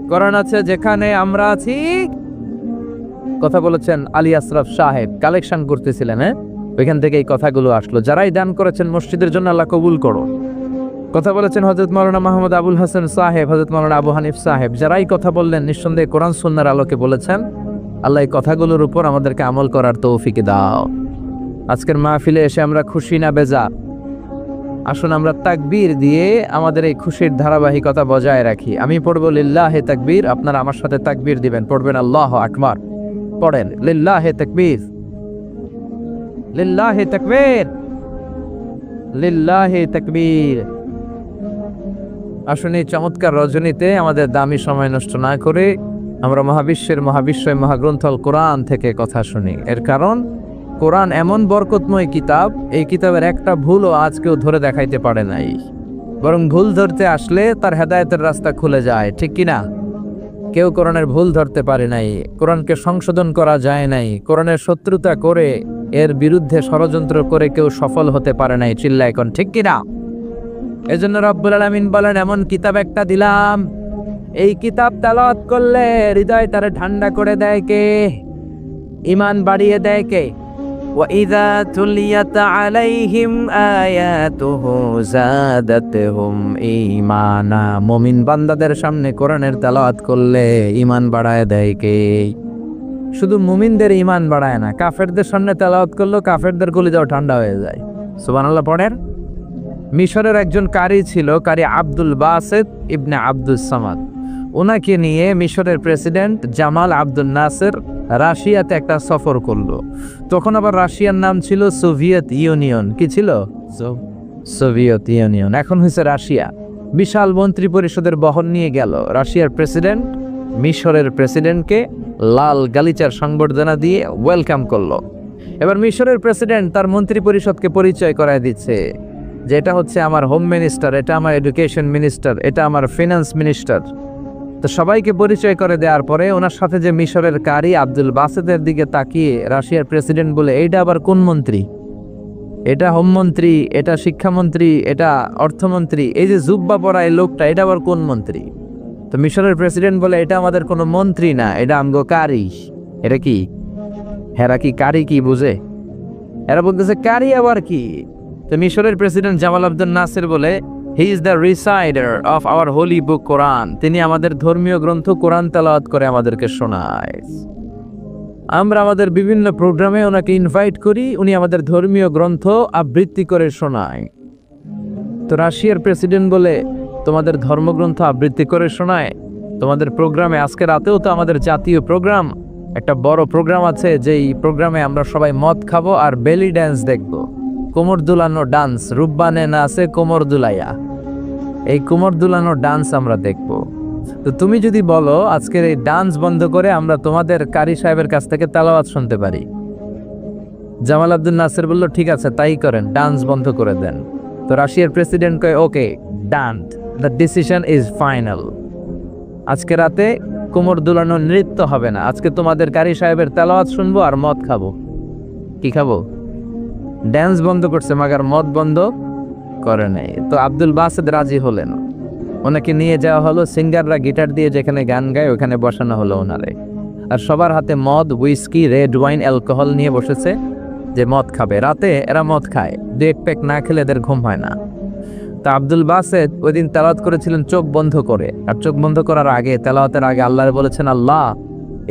কোরআন আছে যেখানে আমরা আছি। কথা বলেছেন আলী আশরাফ সাহেব, কালেকশন করতেছিলেন, ওইখান থেকে এই কথাগুলো আসলো। যারাই দান করেছেন মসজিদের জন্য আল্লাহ কবুল করো। কথা বলেছেন হযরত মাওলানা মাহমুদ আবুল হাসান সাহেব, হযরত মাওলানা আবু হানিফ সাহেব, যারাই কথা বললেন নিঃসন্দেহে কোরআন সুন্নাহর আলোকে বলেছেন। আল্লাহ এই কথাগুলোর উপর আমাদেরকে আমল করার তৌফিক দাও। আজকের মাহফিলে এসে আমরা খুশি না বেজার? আসুন আমরা তাকবীর দিয়ে আমাদের এই খুশির ধারাবাহিকতা বজায় রাখি। আমি পড়ব লিল্লাহে তাকবীর, আপনারা আমার সাথে তাকবীর দিবেন, পড়বেন আল্লাহু আকবার। পড়েন লিল্লাহে তাকবীর, লিল্লাহে তাকবীর, লিল্লাহে তাকবীর। আসুন এই চমৎকার রজনীতে আমাদের দামি সময় নষ্ট না করে আমরা মহাবিশ্বের মহাবিশ্বয় মহাগ্রন্থ আল কোরআন থেকে কথা শুনি। এর কারণ কোরআন এমন বরকতময় কিতাব, এই কিতাবের একটা ভুলও আজ কেউ ধরে দেখাইতে পারে নাই, বরং ভুল ধরতে আসলে তার হেদায়েতের রাস্তা খুলে যায়, ঠিক কিনা? কেউ কোরআনের ভুল ধরতে পারে নাই, কোরআনকে সংশোধন করা যায় নাই, কোরআনের শত্রুতা করে এর বিরুদ্ধে ষড়যন্ত্র করে কেউ সফল হতে পারে নাই, চিল্লা এখন, ঠিক কিনা? এজন্য রব্বুল আলামিন বলেন, এমন কিতাব একটা দিলাম, এই কিতাব তেলাওয়াত করলে হৃদয় তারে ঠান্ডা করে দেয় কে? ঈমান বাড়িয়ে দেয় কে? وَإِذَا تُلِيَتْ عَلَيْهِمْ آيَاتُهُ زَادَتْهُمْ إِيمَانًا। মুমিন বান্দাদের সামনে কোরআনের তেলাওয়াত করলে ঈমান বাড়ায় দেয় কে? শুধু মুমিনদের ঈমান বাড়ায় না, কাফেরদের সামনে তেলাওয়াত করলেও কাফেরদের কলিজাও ঠান্ডা হয়ে যায়। সুবহানাল্লাহ পড়েন। মিশরের একজন কারি ছিল, কারি আব্দুল বাসিত ইবনে আব্দুস সামাদ। ওনাকে নিয়ে মিশরের প্রেসিডেন্ট জামাল আব্দুল নাসের রাশিয়াতে একটা সফর করলো। তখন আবার রাশিয়ার নাম ছিল সোভিয়েত ইউনিয়ন। কি ছিল? সোভিয়েত ইউনিয়ন, এখন হয়েছে রাশিয়া। বিশাল মন্ত্রী পরিষদের বহন নিয়ে গেল। রাশিয়ার প্রেসিডেন্ট মিশরের প্রেসিডেন্টকে লাল গালিচার সংবর্ধনা দিয়ে ওয়েলকাম করলো। এবার মিশরের প্রেসিডেন্ট তার মন্ত্রী পরিষদকে পরিচয় করায় দিচ্ছে যে এটা হচ্ছে আমার হোম মিনিস্টার, এটা আমার এডুকেশন মিনিস্টার, এটা আমার ফিনান্স মিনিস্টার। তো সবাইকে পরিচয় করে দেওয়ার পরে ওনার সাথে যে মিশরের কারি আব্দুল বাসিতের দিকে তাকিয়ে রাশিয়ার প্রেসিডেন্ট বলে, এইটা আবার কোন মন্ত্রী? এটা হোমমন্ত্রী, এটা শিক্ষামন্ত্রী, এটা অর্থমন্ত্রী, এই যে জুব্বা পরা এই লোকটা, এটা আবার কোন মন্ত্রী? তো মিশরের প্রেসিডেন্ট বলে, এটা আমাদের কোনো মন্ত্রী না, এটা আমগো কারি। এটা কি? হেরা কি কারি কি বুঝে? এরা বলতেছে কারি আবার কি? তো মিশরের প্রেসিডেন্ট জামাল আব্দুল নাসের বলে, he is the reciter of our holy book Quran. তিনি আমাদের ধর্মীয় গ্রন্থ কোরআন তেলাওয়াত করে আমাদেরকে শোনায়। আমরা আমাদের বিভিন্ন প্রোগ্রামে ওনাকে ইনভাইট করি, উনি আমাদের ধর্মীয় গ্রন্থ আবৃত্তি করে শোনায়। তো রাশিয়ার প্রেসিডেন্ট বলে, তোমাদের ধর্মগ্রন্থ আবৃত্তি করে শোনায় তোমাদের প্রোগ্রামে? আজকে রাতেও তো আমাদের জাতীয় প্রোগ্রাম, একটা বড় প্রোগ্রাম আছে, যেই প্রোগ্রামে আমরা সবাই মদ খাবো আর বেলি ড্যান্স দেখবো। কোমর দুলানো ডান্স, রূপবানে নাচে কোমর দুলাইয়া, এই কোমর দুলানো ডান্স আমরা দেখব। তো তুমি যদি বলো আজকের এই ডান্স বন্ধ করে আমরা তোমাদের কারি সাহেবের কাছ থেকে তেলাওয়াত শুনতে পারি, জামাল আব্দুল নাসের বলল, ঠিক আছে তাই করেন, ডান্স বন্ধ করে দেন। তো রাশিয়ার প্রেসিডেন্ট কয়, ওকে ডান, দ্য ডিসিশন ইজ ফাইনাল। আজকে রাতে কোমর দুলানো নৃত্য হবে না, আজকে তোমাদের কারি সাহেবের তেলাওয়াত শুনবো আর মদ খাবো। কি খাবো? ড্যান্স বন্ধ করছে, মাগার মদ বন্ধ করে নাই। তো আব্দুল বাসেদ রাজি হলেন, ওনাকে নিয়ে যাওয়া হলো, সিঙ্গাররা গিটার দিয়ে যেখানে গান গায় ওখানে বসানো হলো ওনারে। আর সবার হাতে মদ, হুইস্কি, রেড ওয়াইন, অ্যালকোহল নিয়ে বসেছে যে মদ খাবে। রাতে এরা মদ খায়, 2-1 প্যাক না খেলে এদের ঘুম হয় না। তা আব্দুল বাসেদ ওই দিন তেলাওয়াত করেছিলেন চোখ বন্ধ করে। আর চোখ বন্ধ করার আগে, তেলাওয়াতের আগে আল্লাহর বলেছেন, আল্লাহ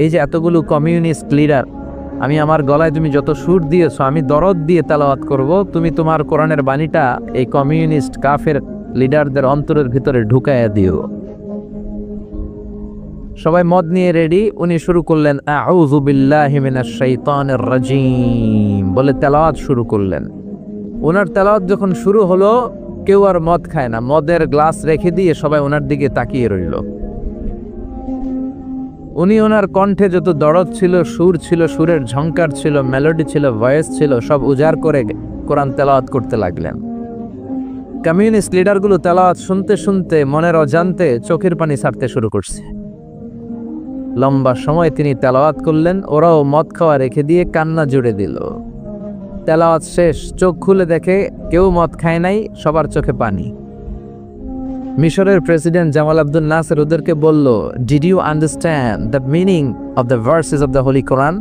এই যে এতগুলো কমিউনিস্ট লিডার, আমি আমার গলায় তুমি যত সুর দিয়েছো, আমি দরদ দিয়ে তেলাওয়াত করব, তুমি তোমার কোরআনের বাণীটা এই কমিউনিস্ট কাফের লিডারদের অন্তরের ভিতরে ঢুকাইয়া দিও। সবাই মদ নিয়ে রেডি, উনি শুরু করলেন আউযু বিল্লাহি মিনাশ শাইতানির রাজিম বলে তেলাওয়াত শুরু করলেন। ওনার তেলাওয়াত যখন শুরু হলো, কেউ আর মদ খায় না, মদের গ্লাস রেখে দিয়ে সবাই ওনার দিকে তাকিয়ে রইল। উনি ওনার কণ্ঠে যত দরদ ছিল, সুর ছিল, সুরের ঝংকার ছিল, মেলোডি ছিল, ভয়েস ছিল, সব উজাড় করে কোরআন তেলাওয়াত করতে লাগলেন। কমিউনিস্ট লিডারগুলো তেলাওয়াত শুনতে শুনতে মনের অজান্তে চোখের পানি ছাড়তে শুরু করছে। লম্বা সময় তিনি তেলাওয়াত করলেন, ওরাও মদ খাওয়া রেখে দিয়ে কান্না জুড়ে দিল। তেলাওয়াত শেষ, চোখ খুলে দেখে কেউ মদ খায় নাই, সবার চোখে পানি। মিশরের প্রেসিডেন্ট জামাল আব্দুল নাসের ওদেরকে বলল, did you understand the meaning of the verses of the holy Quran?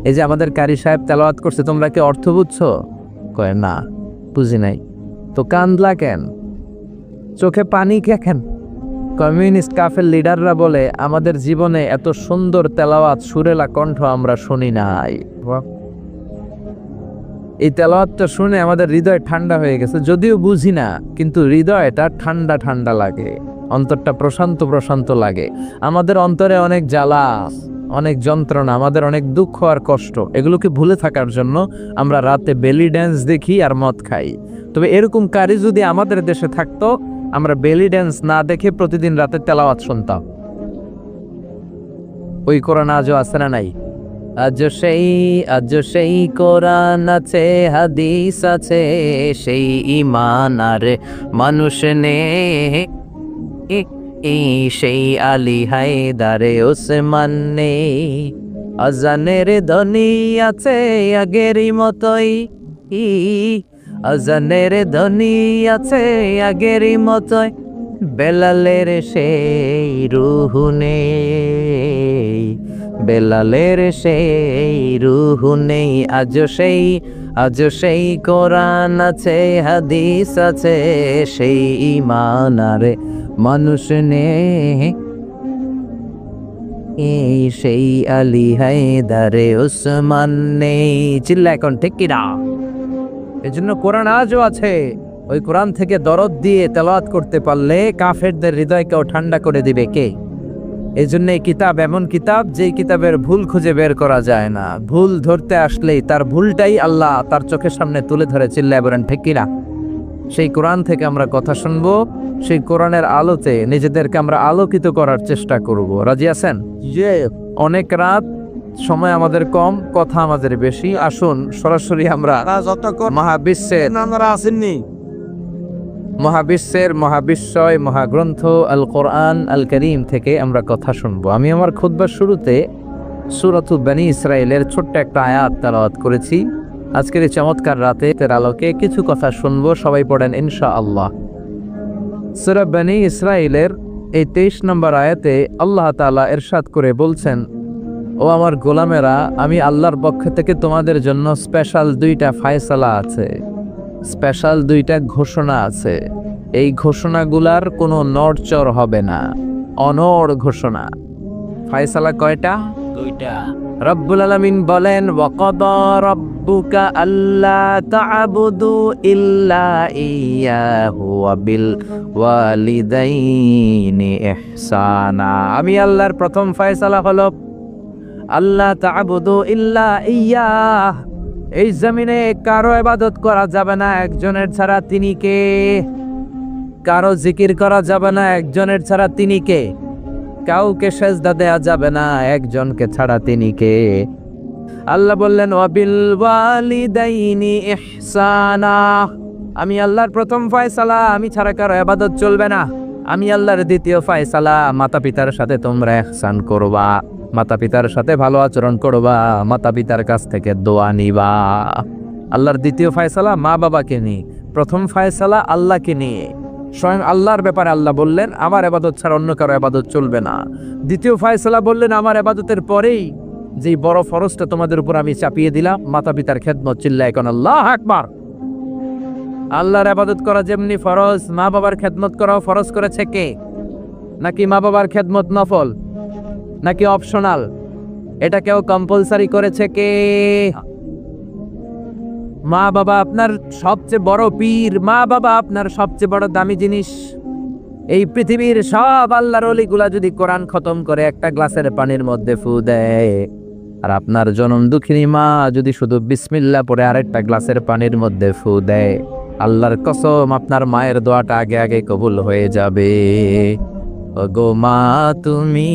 এই যে আমাদের কারি সাহেব তেলাওয়াত করছে, তোমরা কি অর্থ বুঝছো? কয় না, বুঝি নাই। তো কান্দলা কেন, চোখে পানি কেন? কমিউনিস্ট কাফের লিডাররা বলে, আমাদের জীবনে এত সুন্দর তেলাওয়াত, সুরেলা কণ্ঠ আমরা শুনি নাই। এই তেলাওয়াতটা শুনে আমাদের হৃদয় ঠান্ডা হয়ে গেছে, যদিও বুঝি না, কিন্তু হৃদয়টা ঠান্ডা ঠান্ডা লাগে, অন্তরটা প্রশান্ত প্রশান্ত লাগে। আমাদের অন্তরে অনেক জ্বালা, অনেক যন্ত্রণা, আমাদের অনেক দুঃখ আর কষ্ট, এগুলোকে ভুলে থাকার জন্য আমরা রাতে বেলি ড্যান্স দেখি আর মদ খাই। তবে এরকম কারি যদি আমাদের দেশে থাকতো, আমরা বেলি ড্যান্স না দেখে প্রতিদিন রাতে তেলাওয়াত শুনতাম। ওই কোরআন আজও আছে না নাই? আজ সেই কোরআন আছে, হাদিস আছে, সেই ঈমান আর মানুষ নে, সেই আলী হায়দারে ওসমান নে। আজানের ধ্বনি আছে আগেরই মতোই, আজানের ধ্বনি আছে আগেরই মতোই, বেলালের সেই রুহ নেই, বেলালের সেই রুহ নেই। আজ সেই কোরআন আছে, হাদিস আছে, সেই ঈমান আর মানুষ নেই, সেই আলী হায়দারে ওসমান নেই। চিল্লা এখন ঠিক কিনা? এজন্য কোরআন আজও আছে। ওই কোরআন থেকে দরদ দিয়ে তেলাওয়াত করতে পারলে কাফেরদের হৃদয়কেও ঠান্ডা করে দিবে কে? এই জন্য এই কিতাব এমন কিতাব, যেই কিতাবের ভুল খুঁজে বের করা যায় না। ভুল ধরতে আসলেই তার ভুলটাই আল্লাহ তার চোখের সামনে তুলে ধরে। চিল্লায় বলেন ঠিক কিনা? সেই কোরআন থেকে আমরা কথা শুনবো, সেই কোরআনের আলোতে নিজেদেরকে আমরা আলোকিত করার চেষ্টা করব। রাজি আছেন? অনেক রাত, সময় আমাদের কম, কথা আমাদের বেশি। আসুন সরাসরি আমরা মহাবিশ্বের মহাবিশ্বয় মহাগ্রন্থ আল কোরআন আল করিম থেকে আমরা কথা শুনবো। আমি আমার খুতবার শুরুতে সূরাতুল বনী ইসরাইলের ছোট্ট একটা আয়াত তেলাওয়াত করেছি। আজকের এই চমৎকার রাতে এর আলোকে কিছু কথা শুনবো। সবাই পড়েন ইনশাআল্লাহ। সূরা বনী ইসরাইলের এই 23 নম্বর আয়াতে আল্লাহ তাআলা ইরশাদ করে বলছেন, ও আমার গোলামেরা, আমি আল্লাহর পক্ষ থেকে তোমাদের জন্য স্পেশাল 2টা ফায়সালা আছে, স্পেশাল 2টা ঘোষণা আছে। এই ঘোষণাগুলার কোনো নড়চড় হবে না, অনড় ঘোষণা। ফায়সালা কয়টা? 2টা। রব্বুল আলামিন বলেন, ওয়াকাদা রাব্বুকা আল্লা তা'বুদু ইল্লা ইয়াহু ওয়া বিল ওয়ালিদাইনি ইহসানা। আমি আল্লাহর প্রথম ফায়সালা হলো আল্লাহ তা'বুদু ইল্লা ইয়াহ। এই জমিনে কারো ইবাদত করা যাবে না একজনের ছাড়া, তিনি কে? কারো জিকির করা যাবে না একজনের ছাড়া, তিনি কে? কাউকে সেজদা দেয়া যাবে না একজনকে ছাড়া, তিনি কে? আল্লাহ বললেন, ওয়াবিল ওয়ালিদাইনি ইহসানা। আমি আল্লাহর প্রথম ফয়সালা, আমি ছাড়া কারো ইবাদত চলবে না। আমি আল্লাহর দ্বিতীয় ফয়সালা, মাতা পিতার সাথে তোমরা ইহসান করবা, মাতা পিতার সাথে ভালো আচরণ করবা, মাতা পিতার কাছ থেকে দোয়া নিবা। আল্লাহর দ্বিতীয় ফায়সালা মা বাবাকে নিয়ে, প্রথম ফায়সালা আল্লাহকে নিয়ে। স্বয়ং আল্লাহর ব্যাপারে আল্লাহ বললেন আমার ইবাদত ছাড়া অন্য কারো ইবাদত চলবে না। দ্বিতীয় ফায়সালা বললেন আমার ইবাদতের পরেই যে বড় ফরজটা তোমাদের উপর আমি চাপিয়ে দিলাম, মাতা পিতার খেদমত। চিল্লায় এখন আল্লাহু আকবার। আল্লাহর ইবাদত করা যেমনি ফরজ, মা বাবার খেদমত করাও ফরজ করেছে কে? নাকি মা বাবার খেদমত নফল, নাকি অপশনাল? এটা কেউ কম্পালসারি করেছে কে? মা বাবা আপনার সবচেয়ে বড় পীর, মা বাবা আপনার সবচেয়ে বড় দামি জিনিস। এই পৃথিবীর সব আল্লাহর ওলিগুলা যদি কোরআন খতম করে একটা গ্লাসের পানির মধ্যে ফু দেয়, আর আপনার জনম দুঃখিনী মা যদি শুধু বিসমিল্লাহ পড়ে আরেকটা গ্লাসের পানির মধ্যে ফু দেয়, আল্লাহর কসম আপনার মায়ের দোয়াটা আগে আগে কবুল হয়ে যাবে। ওগো মা তুমি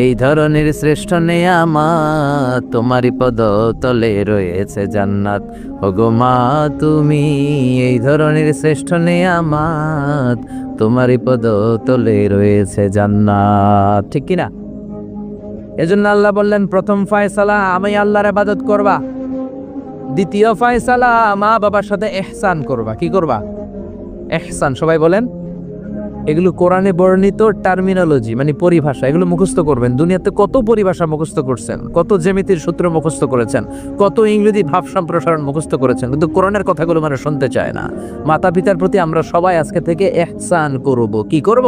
এই ধরনের শ্রেষ্ঠ নেয়ামত, তোমারই পদ তলে রয়েছে জান্নাত। ওগো মা তুমি এই ধরনের শ্রেষ্ঠ নেয়ামত, তোমারই পদ তলে রয়েছে জান্নাত। ঠিক কিনা? এজন্য আল্লাহ বললেন প্রথম ফায়সালা আমি আল্লাহর ইবাদত করবা, দ্বিতীয় ফায়সালা মা বাবার সাথে ইহসান করবা। কি করবা? ইহসান। সবাই বলেন। এগুলো কোরআনে বর্ণিত টার্মিনোলজি, মানে পরিভাষা। এগুলো মুখস্থ করবেন। দুনিয়াতে কত পরিভাষা মুখস্থ করছেন, কত জ্যামিতির সূত্র মুখস্থ করেছেন, কত ইংরেজি ভাব সম্প্রসারণ মুখস্থ করেছেন, কিন্তু কোরআনের কথাগুলো মানে শুনতে চায় না। মাতা পিতার প্রতি আমরা সবাই আজকে থেকে ইহসান করব। কি করব?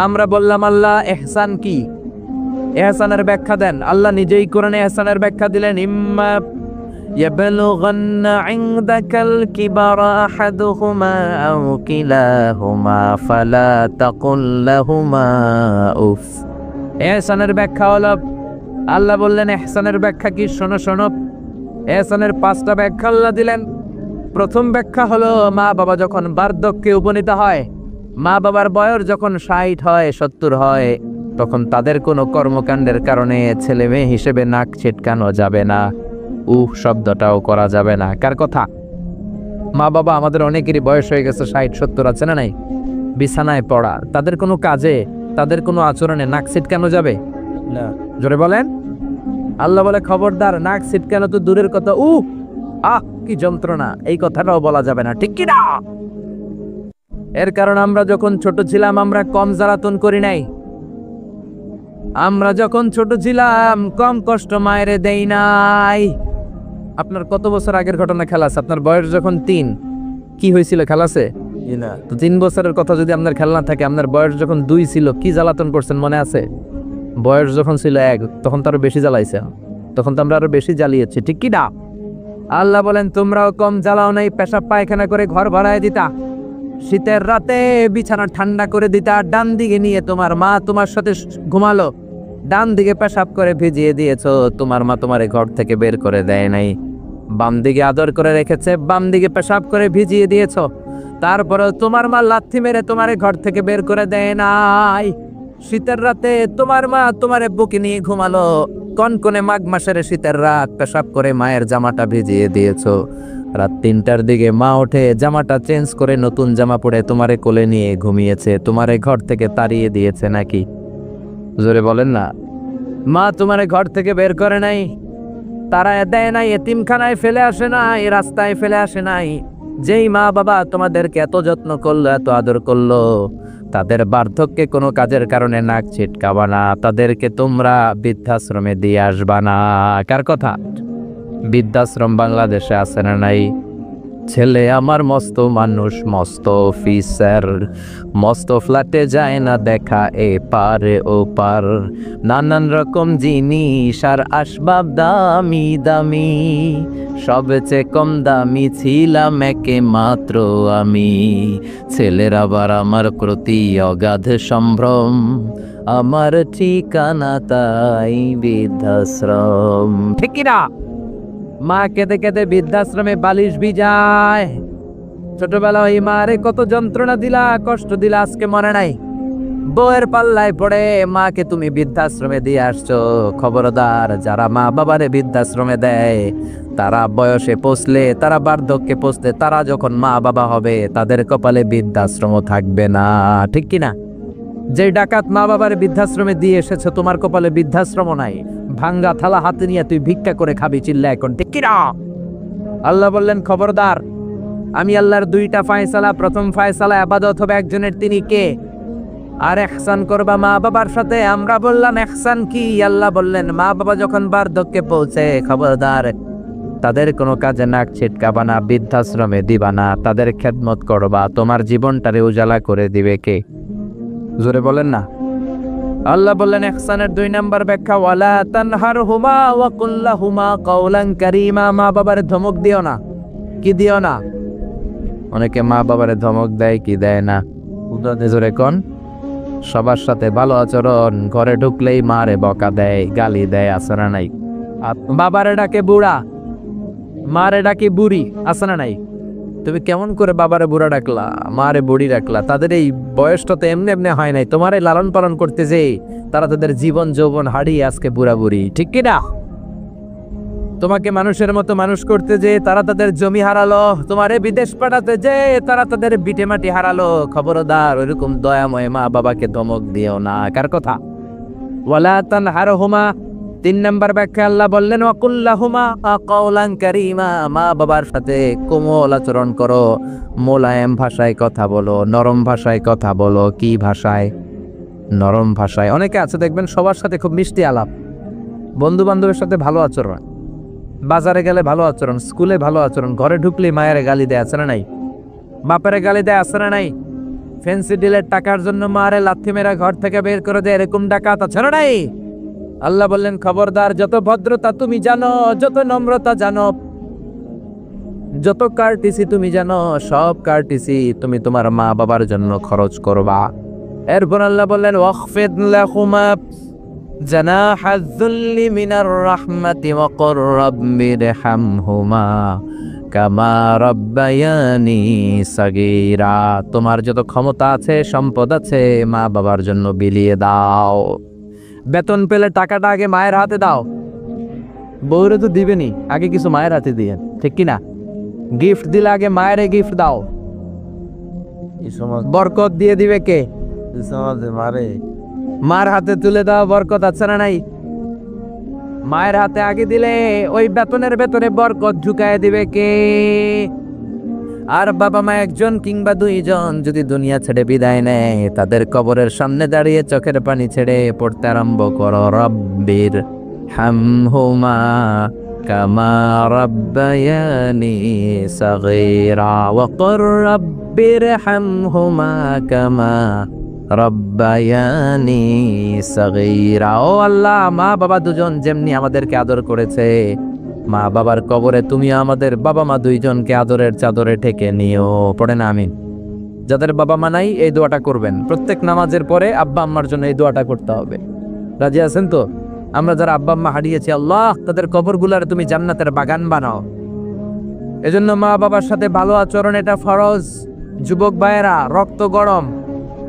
আমরা বললাম আল্লাহ ইহসান কি? ইহসানের ব্যাখ্যা দেন। আল্লাহ নিজেই কোরআনে ইহসানের ব্যাখ্যা দিলেন, ইম্মা يبلغن عندك الكبر أحدهما أو كلاهما فلا تقل لهما أف। ইহসানের ব্যাখ্যা হলো, আল্লাহ বললেন ইহসানের ব্যাখ্যা কি? শোনো শোনো। ইহসানের 5টা ব্যাখ্যা আল্লাহ দিলেন। প্রথম ব্যাখ্যা হলো মা বাবা যখন বার্ধক্যে উপনীত হয়, মা বাবার বয়স যখন 60 হয় 70 হয়, তখন তাদের কোনো কর্মকাণ্ডের কারণে ছেলে মেয়ে হিসেবে নাক ছিটকানো যাবে না, শব্দটাও করা যাবে না। কার কথা? মা বাবা আমাদের অনেকেরই বয়স হয়ে গেছে 60-70, আছে না নাই? বিছানায় পড়া, তাদের কোনো কাজে, তাদের কোনো আচরণে নাক ছিটকানো যাবে না। জোরে বলেন। আল্লাহ বলে খবরদার, নাক ছিটকানো তো দূরের কথা, কি যন্ত্রণা, এই কথাটাও বলা যাবে না। ঠিক কি না? এর কারণ আমরা যখন ছোট ছিলাম আমরা কম জ্বালাতন করি নাই। আমরা যখন ছোট ছিলাম কম কষ্ট মায়েরে দেই নাই। আপনার কত বছর আগের ঘটনা খেলা আছে? আপনার বয়স যখন 3, কি হয়েছিল? খেলা আছে না তো? 3 বছরের কথা যদি আপনার খেলা না থাকে, আপনার বয়স যখন 2 ছিল কি জ্বালাতন করছেন মনে আছে? বয়স যখন ছিল 1 তখন তো আরো বেশি জ্বালাইছে, তখন তো আমরা আরো বেশি জ্বালিয়েছি। ঠিক কি না? আল্লাহ বলেন তোমরাও কম জ্বালাও নাই। পেশাব পায়খানা করে ঘর ভাড়ায় দিতা, শীতের রাতে বিছানা ঠান্ডা করে দিতা, ডান দিকে নিয়ে তোমার মা তোমার সাথে ঘুমালো, ডান দিকে পেশাব করে ভিজিয়ে দিয়েছো, তোমার মা তোমারে ঘর থেকে বের করে দেয় নাই। বাম দিকে আদর করে রেখেছে, বাম দিকে পেশাব করে ভিজিয়ে দিয়েছো, তারপরে তোমার মা লাথি মেরে তোমারে ঘর থেকে বের করে দেয় নাই। শীতের রাতে তোমার মা তোমারে বুকে নিয়ে ঘুমালো, কনকনে মাঘ মাসের শীতের রাত, পেশাব করে মায়ের জামাটা ভিজিয়ে দিয়েছো। রাত 3টার দিকে মা ওঠে, জামাটা চেঞ্জ করে নতুন জামা পরে তোমারে কোলে নিয়ে ঘুমিয়েছে, তোমারে ঘর থেকে তাড়িয়ে দিয়েছে নাকি? জোরে বলেন না। মা তোমারে ঘর থেকে বের করে নাই, তারায় দেয় নাই, এতিমখানায় ফেলে আসে নাই, রাস্তায় ফেলে আসে নাই। যেই মা বাবা তোমাদেরকে এত যত্ন করলো, এত আদর করলো, তাদের বার্ধক্যে কোনো কাজের কারণে নাক ছিটকাবা না, তাদেরকে তোমরা বৃদ্ধাশ্রমে দিয়ে আসবা না। কার কথা? বৃদ্ধাশ্রম বাংলাদেশে আছে না নাই? ছেলে আমার মস্ত মানুষ, মস্ত অফিসার, মস্ত ফ্ল্যাটে যায় না দেখা এ পারে ও পার, নানান রকম জিনিস আর আসবাব দামি দামি, সবচেয়ে কম দামি ছিলাম একে মাত্র আমি। ছেলের আবার আমার প্রতি অগাধ সম্ভ্রম, আমার ঠিকানা তাই বৃদ্ধাশ্রম। ঠিক কিনা? মা কেঁদে কেঁদে বৃদ্ধাশ্রমে বালিশ ভিজায়। ছোটবেলা ওই মারে কত যন্ত্রণা দিলা, কষ্ট দিলা, আজকে মনে নাই? বউয়ের পাল্লায় পড়ে মাকে তুমি বৃদ্ধাশ্রমে দিয়ে আসছো। খবরদার, যারা মা বাবারে বৃদ্ধাশ্রমে দেয় তারা বয়সে পৌঁছলে, তারা বার্ধক্যে পৌঁছলে, তারা যখন মা বাবা হবে তাদের কপালে বৃদ্ধাশ্রম থাকবে না। ঠিক কিনা? যে ডাকাত মা বাবার বৃদ্ধাশ্রমে দিয়ে এসেছে, তোমার কপালে বৃদ্ধাশ্রম নাই। ভাঙ্গা থালা হাতে নিয়ে তুই ভিক্ষা করে খাবি, চিল্লা এখন। ঠিক কিনা? আল্লাহ বললেন খবরদার, আমি আল্লাহর দুইটা ফায়সালা, প্রথম ফায়সালা ইবাদত হবে একজনের, তিনি কে? আর ইহসান করবা মা বাবার সাথে। আমরা বললাম ইহসান কি? আল্লাহ বললেন মা বাবা যখন বার্ধক্যে পৌঁছে, খবরদার তাদের কোনো কাজে নাক ছিটকাবা না, বৃদ্ধাশ্রমে দিবা না, তাদের খেদমত করবা। তোমার জীবনটারে উজালা করে দিবে কে? জোরে বলেন না। আল্লাহ বললেন ইহসানের 2 নাম্বার ব্যাখ্যা, ওয়ালা তানহারহুমা ওয়া কুল লাহুমা কাওলান কারীমা। মা বাবার ধমক দিও না। কি দিও না? অনেকে মা বাবারে ধমক দেয়, কি দেয় না? জোরে কোন? সবার সাথে ভালো আচরণ, ঘরে ঢুকলেই মারে বকা দেয়, গালি দেয়, আসরা নাই? বাবারে ডাকে বুড়া, মারে ডাকে বুড়ি, আসরা নাই? তুমি কেমন করে বাবারে বুড়া ডাকলা, মারে বুড়ি ডাকলা? তাদের এই বয়সটা তো এমনি এমনি হয় নাই। তোমারে লালন পালন করতে যে তারা তাদের জীবন যৌবন হারিয়ে আজকে বুড়া বুড়ি, ঠিক কিনা? তোমাকে মানুষের মতো মানুষ করতে যে তারা তাদের জমি হারালো, তোমারে বিদেশ পাঠাতে যে তারা তাদের বিটে মাটি হারালো। খবরদার ওইরকম দয়াময় মা বাবাকে ধমক দিও না। কার কথা? ওয়ালা তানহারহুমা। 3 নাম্বার ব্যাখ্যা আল্লাহ বললেন ওয়া কুল লাহুমা কাওলান কারীমা। মা বাবার সাথে কোমল আচরণ করো, মোলায়েম ভাষায় কথা বলো, নরম ভাষায় কথা বলো। কি ভাষায়? নরম ভাষায়। অনেকে আছে দেখবেন সবার সাথে খুব মিষ্টি আলাপ, বন্ধু বান্ধবের সাথে ভালো আচরণ, বাজারে গেলে ভালো আচরণ, স্কুলে ভালো আচরণ, ঘরে ঢুকলে মায়ের গালি দেয়, আছে না নাই? বাপের গালি দেয়, আছে না নাই? ফ্যান্সি ডিলের টাকার জন্য মারে লাথি মেরা ঘর থেকে বের করে দেয়, এরকম ডাকাত আছে না নাই? আল্লাহ বললেন খবরদার, যত ভদ্রতা তুমি জানো, যত নম্রতা জানো, যত কার্টিসি তুমি জানো, সব কার্টিসি তুমি তোমার মা বাবার জন্য খরচ করবা। এরপর আল্লাহ বললেন ওয়াখফিদ লাহুমা জানাহায যুল্লি মিনার রাহমাতি ওয়া কুর রাব্বিরহামহুমা কামা রাব্বায়ানি সাগীরা। তোমার যত ক্ষমতা আছে, সম্পদ আছে, মা বাবার জন্য বিলিয়ে দাও। বেতন পেলে টাকাটা আগে মায়ের হাতে দাও। বউরে তো দিবেনি, আগে কিছু মায়ের হাতে দিয়ে, ঠিক কিনা? গিফট দিলে আগে মায়েরে গিফট দাও। বরকত দিয়ে দিবে কে? মারে মার হাতে তুলে দাও, বরকত আছে না নাই? মায়ের হাতে আগে দিলে ওই বেতনের ভেতরে বরকত ঢুকায় দিবে কে? আর বাবা মা একজন কিংবা 2 জন যদি দুনিয়া ছেড়ে বিদায় নেয়, তাদের কবরের সামনে দাঁড়িয়ে চোখের পানি ছেড়ে পড়তে আরম্ভ করো রব্বির হামহুমা কামা রাব্বায়ানি সাগীরা ওয়া কুর রাব্বির হামহুমা কামা রব্বায়ানি সাগীরা। ও আল্লাহ, মা বাবা দুজন যেমনি আমাদেরকে আদর করেছে, মা বাবার কবরে তুমি আমাদের বাবা মা 2 জনকে আদরের চাদরে ঢেকে নিও। পড়ে না আমিন। যাদের বাবা মা নাই এই দোয়াটা করবেন, প্রত্যেক নামাজের পরে আব্বা আম্মার জন্য এই দোয়াটা করতে হবে। রাজি আছেন তো? আমরা যারা আব্বা আম্মা হারিয়েছি, আল্লাহ তাদের কবরগুলারে তুমি জান্নাতের বাগান বানাও। এজন্য মা বাবার সাথে ভালো আচরণ এটা ফরজ। যুবক ভাইয়েরা, রক্ত গরম,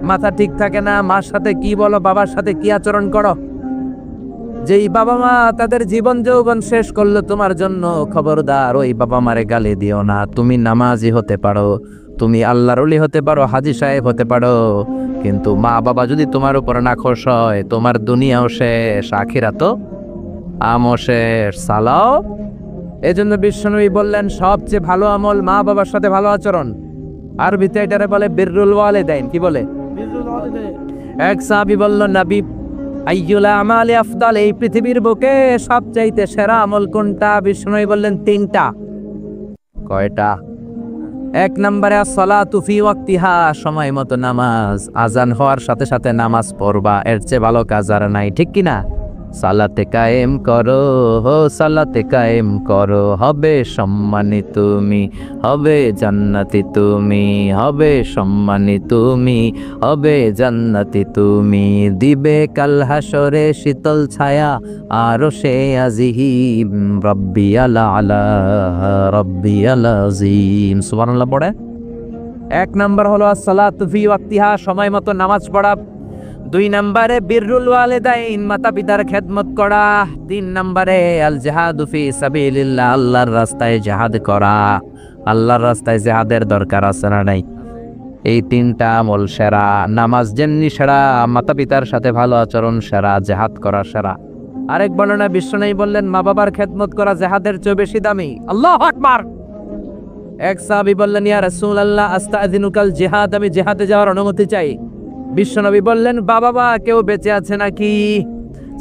মাথা ঠিক থাকে না, মার সাথে কি বলো, বাবার সাথে কি আচরণ করো। যেই বাবা মা তাদের জীবন যৌবন শেষ করলো তোমার জন্য, খবরদার ওই বাবা মারে গালি দিও না। তুমি নামাজি হতে পারো, তুমি আল্লাহর ওলি হতে পারো, হাজী সাহেব হতে পারো, কিন্তু মা বাবা যদি তোমার উপর নাখোশ হয়, তোমার দুনিয়াও শেষ, আখিরাতও আমও শেষ। সালাও। এজন্য বিশ্বনবী বললেন সবচেয়ে ভালো আমল মা বাবার সাথে ভালো আচরণ। আরবিতে এটারে বলে বিররুল ওয়ালিদাইন। কি বলে? এক সাহাবী বলল, নবী আইয়ুল আমালি আফদাল, এই পৃথিবীর বুকে সবচাইতে সেরা আমল কোনটা? বিষ্ণু বললেন 3টা। কয়টা? 1 নম্বরে আসসালাতু ফি ওয়াক্তিহা, সময় মতো নামাজ, আজান হওয়ার সাথে সাথে নামাজ পড়বা, এর চেয়ে ভালো কাজ আর নাই, ঠিক কিনা? সালাতে কায়েম করো, সালাতে কায়েম করো, হবে সম্মানী তুমি, হবে জান্নাতি তুমি, হবে সম্মানী তুমি, হবে জান্নাতি তুমি, দিবে কাল হাসরে শীতল ছায়া আরশে আজিম, রব্বিয়াল আলা রব্বিয়াল আযীম। সুবহানাল্লাহ পড়ে। 1 নাম্বার হলো আসসালাতু ফি ওয়াক্তিহা, সময় মতো নামাজ পড়া। 2 নম্বরে বিররুল ওয়ালিদাইন, মাতা পিতার খেদমত করা। 3 নম্বরে আল জিহাদু ফি সাবিলিল্লাহ, আল্লাহর রাস্তায় জিহাদ করা। আল্লাহর রাস্তায় জিহাদের দরকার আছে না নাই? এই 3টা আমল সেরা। নামাজ যেমনি সেরা, মাতা পিতার সাথে ভালো আচরণ সেরা, জিহাদ করা সেরা। আরেক বর্ণনা বিশ্বনবী বললেন মা বাবার খেদমত করা জিহাদের চেয়ে বেশি দামি। আল্লাহু আকবার। এক সাহাবী বললেন, ইয়া রাসূলুল্লাহ আস্তাযিনুকাল জিহাদ, আমি জিহাদে যাওয়ার অনুমতি চাই। বিশ্বনবী বললেন, বাবা মা কেউ বেঁচে আছে নাকি?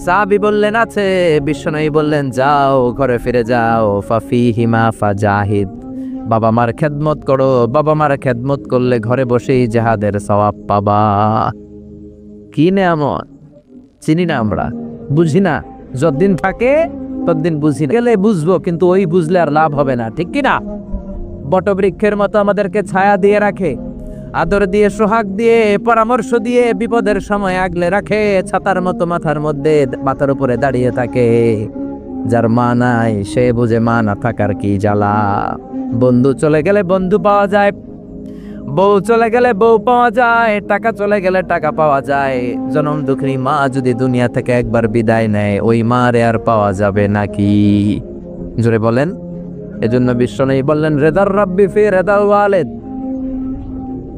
সাহাবী বললেন, আছে। বিশ্বনবী বললেন, যাও ঘরে ফিরে যাও, ফাফিহিমা ফাজাহিদ, বাবা মার খেদমত করো, বাবা মার খেদমত করলে ঘরে বসেই জিহাদের সওয়াব পাবা। কি নেয়ামত, চিনি না আমরা, বুঝি না, যতদিন থাকে ততদিন বুঝি না, গেলে বুঝবো, কিন্তু ওই বুঝলে আর লাভ হবে না, ঠিক কি না? বটবৃক্ষের মতো আমাদেরকে ছায়া দিয়ে রাখে, আদর দিয়ে, সোহাগ দিয়ে, পরামর্শ দিয়ে, বিপদের সময় আগলে রাখে, ছাতার মতো মাথার মধ্যে, মাথার উপরে দাঁড়িয়ে থাকে। যার মা নাই সে বুঝে মা না থাকার কি জ্বালা। বন্ধু চলে গেলে বন্ধু পাওয়া যায়, বউ চলে গেলে বউ পাওয়া যায়, টাকা চলে গেলে টাকা পাওয়া যায়। জনম দুঃখিনী মা যদি দুনিয়া থেকে একবার বিদায় নেয়, ওই মারে আর পাওয়া যাবে নাকি? জোরে বলেন। এজন্য বিশ্বনবী বললেন, রেদার রাব্বি ফি রেদাল ওয়ালিদ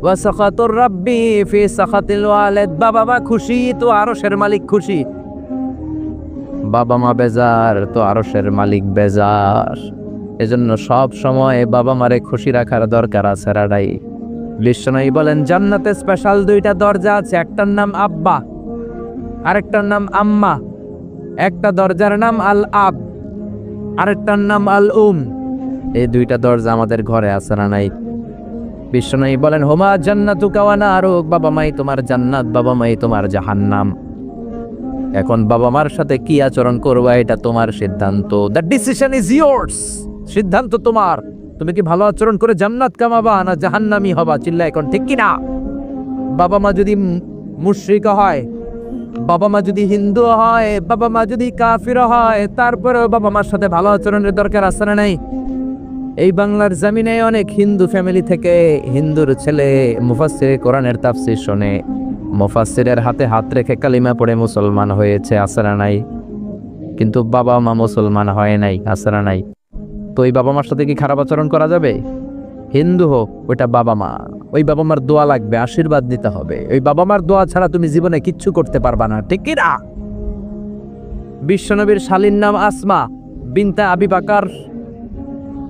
ওয়া সাখাতুর রাব্বি ফি সাখাতিল ওয়ালিদ। বাবা মা খুশি তো আরশের মালিক খুশি, বাবা মা বেজার তো আরশের মালিক বেজার। এজন্য সব সময় বাবা মারে খুশি রাখার দরকার আছে রাডাই। বিশ্বনবী বলেন, জান্নাতে স্পেশাল দুইটা দরজা আছে, একটার নাম আব্বা, আরেকটার নাম আম্মা। একটা দরজার নাম আল আব, আরেকটার নাম আল উম। এই দুইটা দরজা আমাদের ঘরে আছে না নাই? বিশ্বনবী বলেন, হুমা জান্নাতুকা ওয়া নারুক, বাবা মাই তোমার জান্নাত, বাবা মাই তোমার জাহান্নাম। এখন বাবা মার সাথে কি আচরণ করবা এটা তোমার সিদ্ধান্ত, দ্য ডিসিশন ইজ ইয়োর্স। সিদ্ধান্ত তোমার, তুমি কি ভালো আচরণ করে জান্নাত কামাবা না জাহান্নামী হবা? চিল্লা এখন, ঠিক কি না? বাবা মা যদি মুশরিক হয়, বাবা মা যদি হিন্দু হয়, বাবা মা যদি কাফির হয়, তারপরেও বাবা মার সাথে ভালো আচরণের দরকার আছে না নাই? এই বাংলার জমিনে অনেক হিন্দু ফ্যামিলি থেকে হিন্দুর ছেলে মুফাসসির কোরআনের তাফসীর শুনে মুফাসসিরের হাতে হাত রেখে কালিমা পড়ে মুসলমান হয়েছে, আছে না নাই? কিন্তু বাবা মা মুসলমান হয় নাই, আছে না নাই? তো ওই বাবা মার সাথে কি খারাপ আচরণ করা যাবে? হিন্দু হোক, ওইটা বাবা মা, ওই বাবা মার দোয়া লাগবে, আশীর্বাদ দিতে হবে। ওই বাবা মার দোয়া ছাড়া তুমি জীবনে কিচ্ছু করতে পারবা না, ঠিক কি না? বিশ্বনবীর শালীর নাম আসমা বিনতে আবি বকর।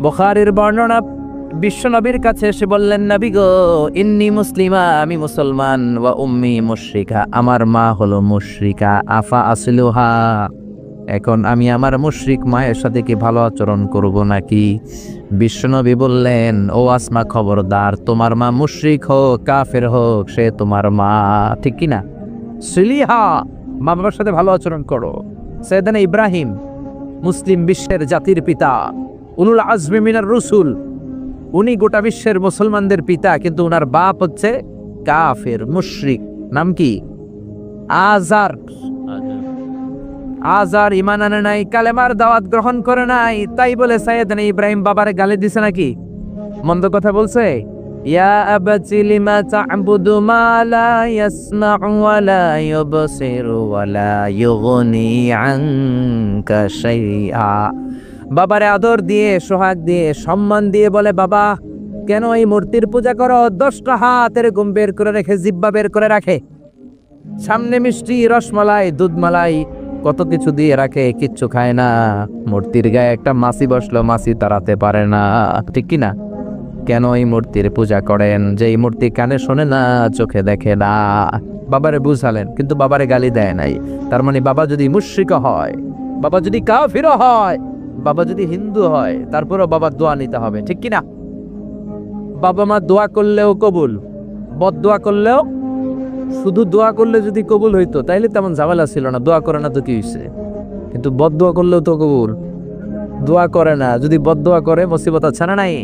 বুখারীর বর্ণনা, বিশ্বনবীর কাছে এসে বললেন, নবী গো, ইন্নী মুসলিমা, আমি মুসলমান, ওয়া উম্মি মুশরিকা, আমার মা হলো মুশরিকা, আফা আসলুহা, এখন আমি আমার মুশরিক মায়ের সাথে কি ভালো আচরণ করব নাকি? বিশ্বনবী বললেন, ও আসমা খবরদার, তোমার মা মুশরিক হোক কাফের হোক, সে তোমার মা, ঠিক কি না? সিলিহা, মা বাবার সাথে ভালো আচরণ করো। সাইয়েদনা ইব্রাহিম, মুসলিম বিশ্বের জাতির পিতা, উলুল আজমি মিনার রসুল, উনি গোটা বিশ্বের মুসলমানদের পিতা, কিন্তু উনার বাপ হচ্ছে কাফের মুশরিক। নাম কি? আজার। আজার ঈমান আনে নাই, কালেমার দাওয়াত গ্রহণ করে নাই, তাই বলে সাইয়েদনা ইব্রাহিম বাবারে গালি দিছে নাকি? মন্দ কথা বলছে? ইয়া আবাতি লিমা তা'বুদু মা লা ইয়াসমা'ু ওয়া লা ইউবসিরু ওয়া লা ইউগনি আনকা শাইআ। বাবারে আদর দিয়ে, সোহাগ দিয়ে, সম্মান দিয়ে বলে, বাবা কেন এই মূর্তির পূজা করো? 10টা হাত এরকম বের করে রেখে, জিব্বা বের করে রাখে, সামনে মিষ্টি, রসমালাই, দুধমালাই, কত কিছু দিয়ে রাখে, কিচ্ছু খায় না। মূর্তির গায়ে একটা মাছি বসলো, মাছি তাড়াতে পারে না, ঠিক কি না? কেন এই মূর্তির পূজা করেন? যে এই মূর্তি কানে শোনে না, চোখে দেখে না। বাবারে বুঝালেন, কিন্তু বাবারে গালি দেয় নাই। তার মানে বাবা যদি মুশরিক হয়, বাবা যদি কাফির হয়, বাবা যদি হিন্দু হয়, তারপরেও বাবার দোয়া নিতে হবে, ঠিক কি না? বাবা মা দোয়া করলেও কবুল, বদদোয়া করলেও। শুধু দোয়া করলে যদি কবুল হইতো তাইলে তেমন ঝামেলা ছিল না, দোয়া করে না তো কি হইছে? কিন্তু বদদোয়া করলেও তো কবুল, দোয়া করে না, যদি বদদোয়া করে মুসিবত আছে না নাই?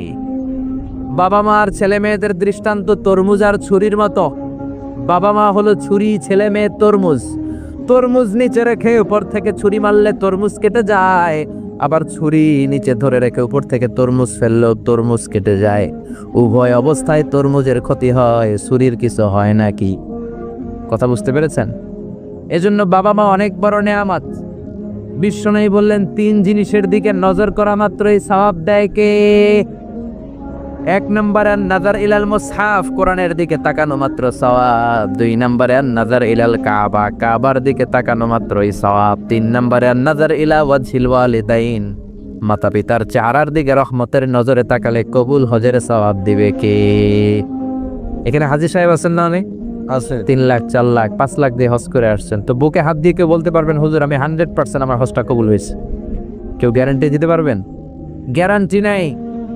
বাবা মা আর ছেলে মেয়েদের দৃষ্টান্ত তরমুজ আর ছুরির মতো। বাবা মা হলো ছুরি, ছেলে মেয়ে তরমুজ। তরমুজ নিচে রেখে উপর থেকে ছুরি মারলে তরমুজ কেটে যায়, আবার ছুরি নিচে ধরে রেখে উপর থেকে তরমুজ ফেললেও তরমুজ কেটে যায়। উভয় অবস্থায় তরমুজের ক্ষতি হয়, ছুরির কিছু হয় নাকি? কথা বুঝতে পেরেছেন? এজন্য বাবা মা অনেক বড় নেয়ামত। বিশ্বনবী বললেন, 3 জিনিসের দিকে নজর করা মাত্রই সওয়াব দেয় কে? 1 নম্বরে নাজার ইলাল মুসহাফ, কোরআনের দিকে তাকানো মাত্র সওয়াব। 2 নম্বরে নাজার ইলাল কাবা, কাবার দিকে তাকানো মাত্রই সওয়াব। 3 নম্বরে নাজার ইলা ওয়াজহিল ওয়ালিদাইন, মাতা পিতার চেহারার দিকে রহমতের নজরে তাকালে কবুল হজের সওয়াব দিবে কে? এখানে হাজী সাহেব আছেন না অনেক? আছে 3 লাখ 4 লাখ 5 লাখ দিয়ে হজ করে আসছেন, তো বুকে হাত দিয়ে কেউ বলতে পারবেন হুজুর আমি 100% আমার হজটা কবুল হয়েছে? কেউ গ্যারান্টি দিতে পারবেন? গ্যারান্টি নাই।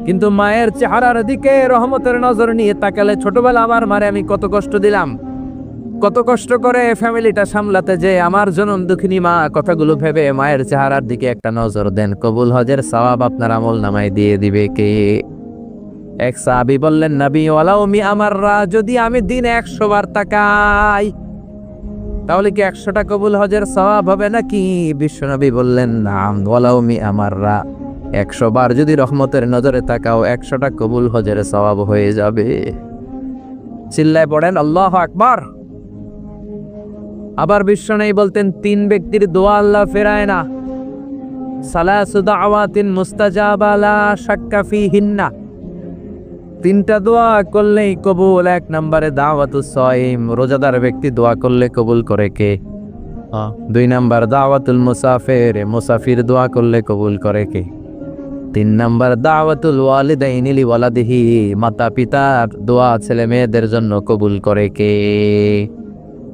কিন্তু মায়ের চেহারার দিকে রহমতের নজর নিয়ে তাকালে, ছোটবেলা আমার মারে আমি কত কষ্ট দিলাম, কত কষ্ট করে ফ্যামিলিটা সামলাতে, যে আমার জনম দুঃখিনী মা, কথাগুলো ভেবে মায়ের চেহারার দিকে একটা নজর দেন, কবুল হজের সওয়াব আপনার আমল নামায় দিয়ে দিবে কে? এক সাহাবী বললেন, নবী ওয়ালাউ মি আমাররা, যদি আমি দিনে 100 বার তাকাই তাহলে কি 100টা কবুল হজের সওয়াব হবে নাকি? বিশ্বনবী বললেন, নাম ওয়ালাউ মি আমাররা, 100 বার যদি রহমতের নজরে তাকাও 100টা কবুল হজের সওয়াব হয়ে যাবে। চিল্লায় পড়েন আল্লাহু আকবার। আবার বিশ্বনবী বলতেন, 3 ব্যক্তির দোয়া আল্লাহ ফেরায় না, সালাসু দাওয়াতিন মুস্তাজাবা লা শাক্কা ফিহিন্না, 3টা দোয়া করলেই কবুল। 1 নম্বরে দাওয়াতুস সাইম, রোজাদার ব্যক্তি দোয়া করলে কবুল করে কে? 2 নম্বর দাওয়াতুল মুসাফির, মুসাফির দোয়া করলে কবুল করে কে? 3 নম্বর দাওয়াতুল ওয়ালিদাইনি লিওয়ালাদিহি, মাতা পিতার দোয়া ছেলে মেয়েদের জন্য কবুল করে কে?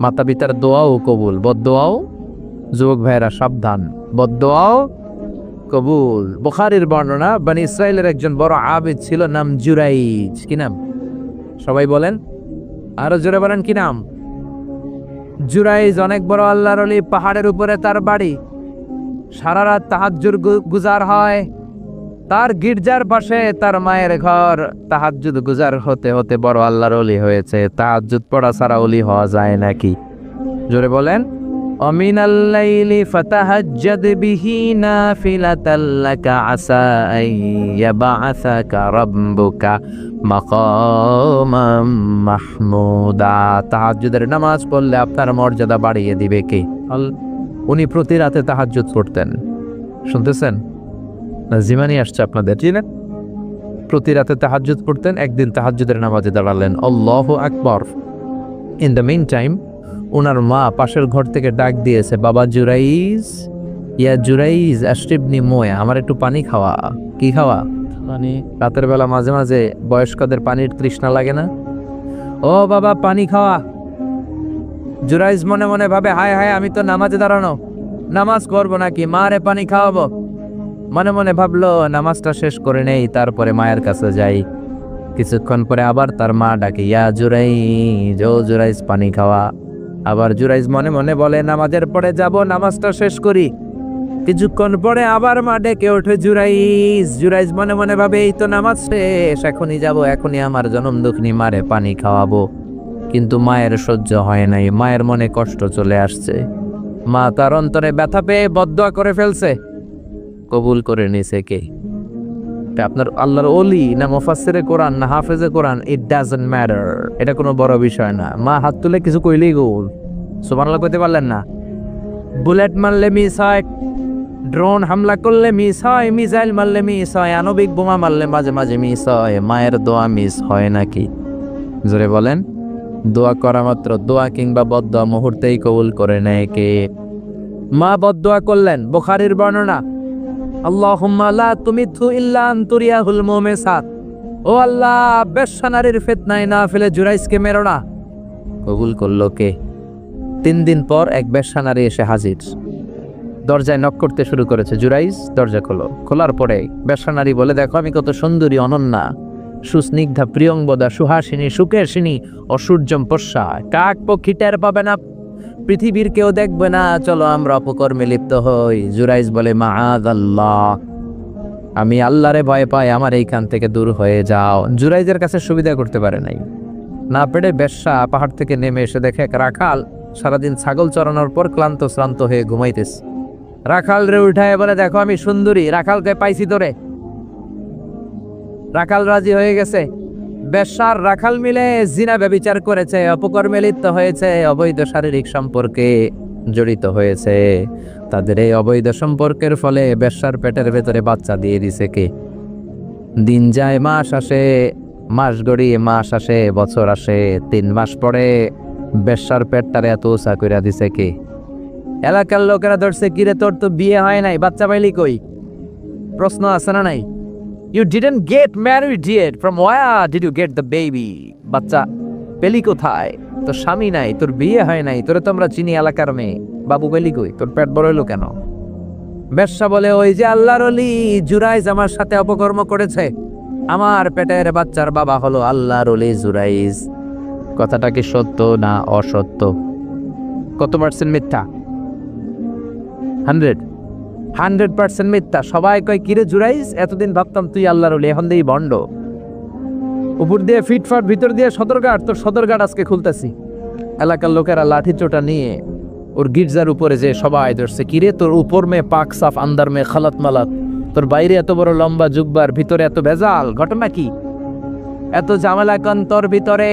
মাতা পিতার দোয়াও কবুল, বদদোয়াও, যুবক ভাইরা সাবধান, বদদোয়াও কবুল। বুখারীর বর্ণনা, বনি ইসরাইলের একজন বড় আবিদ ছিল, নাম জুরাইজ। কি নাম? সবাই বলেন, আরো জোরে বলেন, কি নাম? জুরাইজ অনেক বড় আল্লাহর ওলি, পাহাড়ের উপরে তার বাড়ি, সারা রাত তাহাজ্জুদ গুজার হয়। তার গির্জার পাশে তার মায়ের ঘর, তাহাজ্জুদ গুজার হতে হতে বড় আল্লাহর ওলি হয়েছে। তাহাজ্জুদ পড়া ছাড়া ওলি হওয়া যায় নাকি? জোরে বলেন। অমিনাল লাইলি ফাতাহাজ্জাদ বিহি নাফিলাতাল লাকা আসা আইয়াবাআসাকা রাব্বুকা মাকামাম মাহমুদা। তাহাজ্জুদের নামাজ পড়লে আপনার মর্যাদা বাড়িয়ে দিবে কে? উনি প্রতি রাতে তাহাজ্জুদ পড়তেন। শুনতেছেন? জিমানি আসছে আপনাদের, চিনেন? প্রতি রাতে তাহাজ্জুদ পড়তেন। একদিন তাহাজ্জুদের নামাজে দাঁড়ালেন, আল্লাহু আকবার। ইন দ্য মিন টাইম ওনার মা পাশের ঘর থেকে ডাক দিয়েছে, বাবা জুরাইজ, ইয়া জুরাইজ আশরিবনি মোয়া, আমার একটু পানি খাওয়া। কি খাওয়া? পানি। রাতের বেলা মাঝে মাঝে বয়স্কদের পানির তৃষ্ণা লাগে না? ও বাবা পানি খাওয়া। জুরাইজ মনে মনে ভাবে, হায় হায়, আমি তো নামাজে দাঁড়ানো, নামাজ করবো নাকি, মারে পানি খাওয়াবো। মনে মনে ভাবলো নামাজটা শেষ করে নেই, তারপরে মায়ের কাছে যাই। কিছুক্ষণ পরে আবার তার মা ডাকে, ইয়া জুরাইজ, ও জুরাইজ পানি খাওয়া। আবার জুরাইজ মনে মনে বলে, নামাজের পরে যাব, নামাজটা শেষ করি। কিছুক্ষণ পরে আবার মা ডেকে ওঠে, জুরাইজ। জুরাইজ মনে মনে ভাবে, এই তো নামাজ শেষ, এখনই যাব, এখনই আমার জনম দুঃখিনী মারে পানি খাওয়াবো। কিন্তু মায়ের সহ্য হয় নাই, মায়ের মনে কষ্ট চলে আসছে। মা তার অন্তরে ব্যথা পেয়ে বদদোয়া করে ফেলছে। কবুল করে নিছে কে? আপনার আল্লাহর ওলি না মুফাসসিরে কোরআন না হাফেজে কোরআন, ইট ডাজন্ট ম্যাটার, এটা কোনো বড় বিষয় না। মা হাত তুলে কিছু কইলেই গোল। সুবহানাল্লাহ কইতে পারলেন না? বুলেট মারলে মিস হয়, ড্রোন হামলা করলে মিস হয়, মিসাইল মারলে মিস হয়, আণবিক বোমা মারলে মাঝে মাঝে মিস হয়। মায়ের দোয়া মিস হয় নাকি? জোরে বলেন। দোয়া করা মাত্র, দোয়া কিংবা বদদোয়া মুহূর্তেই কবুল করে নেয় কে? মা বদদোয়া করলেন, বুখারীর বর্ণনা, আল্লাহুম্মা লা তুমিতহু ইল্লা আন তুরিয়াহুল মুমিসাত, ও আল্লাহ বেশ্যা নারীর ফিতনায় না ফেলে জুরাইজকে মেরো না। কবুল করলো কে? 3 দিন পর এক বেশ্যা নারী এসে হাজির, দরজায় নক করতে শুরু করেছে। জুরাইজ দরজা খোলো। খোলার পরে বেশ্যা নারী বলে, দেখো আমি কত সুন্দরী, অনন্যা, সুস্নিগ্ধা, প্রিয়ংবদা, সুহাসিনী, সুকেশিনী, অসূর্যম পশ্যা, কাক পক্ষী টের পাবে না, পৃথিবীর কেউ দেখবে না, চলো আমরা অপকর্মে লিপ্ত হই। জুরাইজ বলে, মাআযাল্লাহ, আমি আল্লাহরে ভয় পাই, আমার এইখান থেকে দূর হয়ে যাও। জুরাইজের কাছে সুবিধা করতে পারে নাই, না পেরে বেশ্যা পাহাড় থেকে নেমে এসে দেখে এক রাখাল সারাদিন ছাগল চড়ানোর পর ক্লান্ত শ্রান্ত হয়ে ঘুমাইতেছে। রাখাল রে উঠায় বলে, দেখো আমি সুন্দরী, রাখালকে পাইছি তোরে। রাখাল রাজি হয়ে গেছে। বেশ্যার রাখাল মিলে জিনা ব্যভিচার করেছে, অপকর্মে লিপ্ত হয়েছে, অবৈধ শারীরিক সম্পর্কে জড়িত হয়েছে। তাদের এই অবৈধ সম্পর্কের ফলে বেশ্যার পেটের ভেতরে বাচ্চা দিয়ে দিছে কে? দিন যায়, মাস আসে, মাস গড়িয়ে মাস আসে, বছর আসে, 3 মাস পরে বেশ্যার পেটটারে এত উঁচা কইরা দিছে কে? এলাকার লোকেরা ধরছে, কিরে তোর তো বিয়ে হয় নাই, বাচ্চা পাইলি কই? প্রশ্ন আছে না নাই? You didn't get married yet, from where did you get the baby? বাচ্চা পেলি কোথায়? তোর স্বামী নাই, তোর বিয়ে হয় নাই, তোরে তো আমরা চিনি এলাকার মেয়ে, বাবু পেলি কই? তোর পেট বড় হইলো কেন? বেশ্যা বলে, ওই যে আল্লাহর ওলি জুরাইজ আমার সাথে অপকর্ম করেছে, আমার পেটের বাচ্চার বাবা হলো আল্লাহর ওলি জুরাইজ। কথাটা কি সত্য না অসত্য? কত পার্সেন্ট মিথ্যা? 100% মিথ্যা। সবাই কয়, কিরে জুরাইজ, এতদিন ভাবতাম তুই আল্লাহর ওলি, এখন দিই বন্ড। উপর দিয়ে ফিটফাট, ভিতর দিয়ে সদরঘাট। তোর সদরঘাট আজকে খুলতেছি। এলাকার লোকেরা লাঠি চোটা নিয়ে ওর গির্জার উপরে যে সবাই ধরছে, কিরে তোর উপর মে পাক সাফ, আন্দার মে খালাত মালাত, তোর বাইরে এত বড় লম্বা জুব্বার, ভিতরে এত ভেজাল, ঘটনা কি? এত ঝামেলা কন তোর ভিতরে?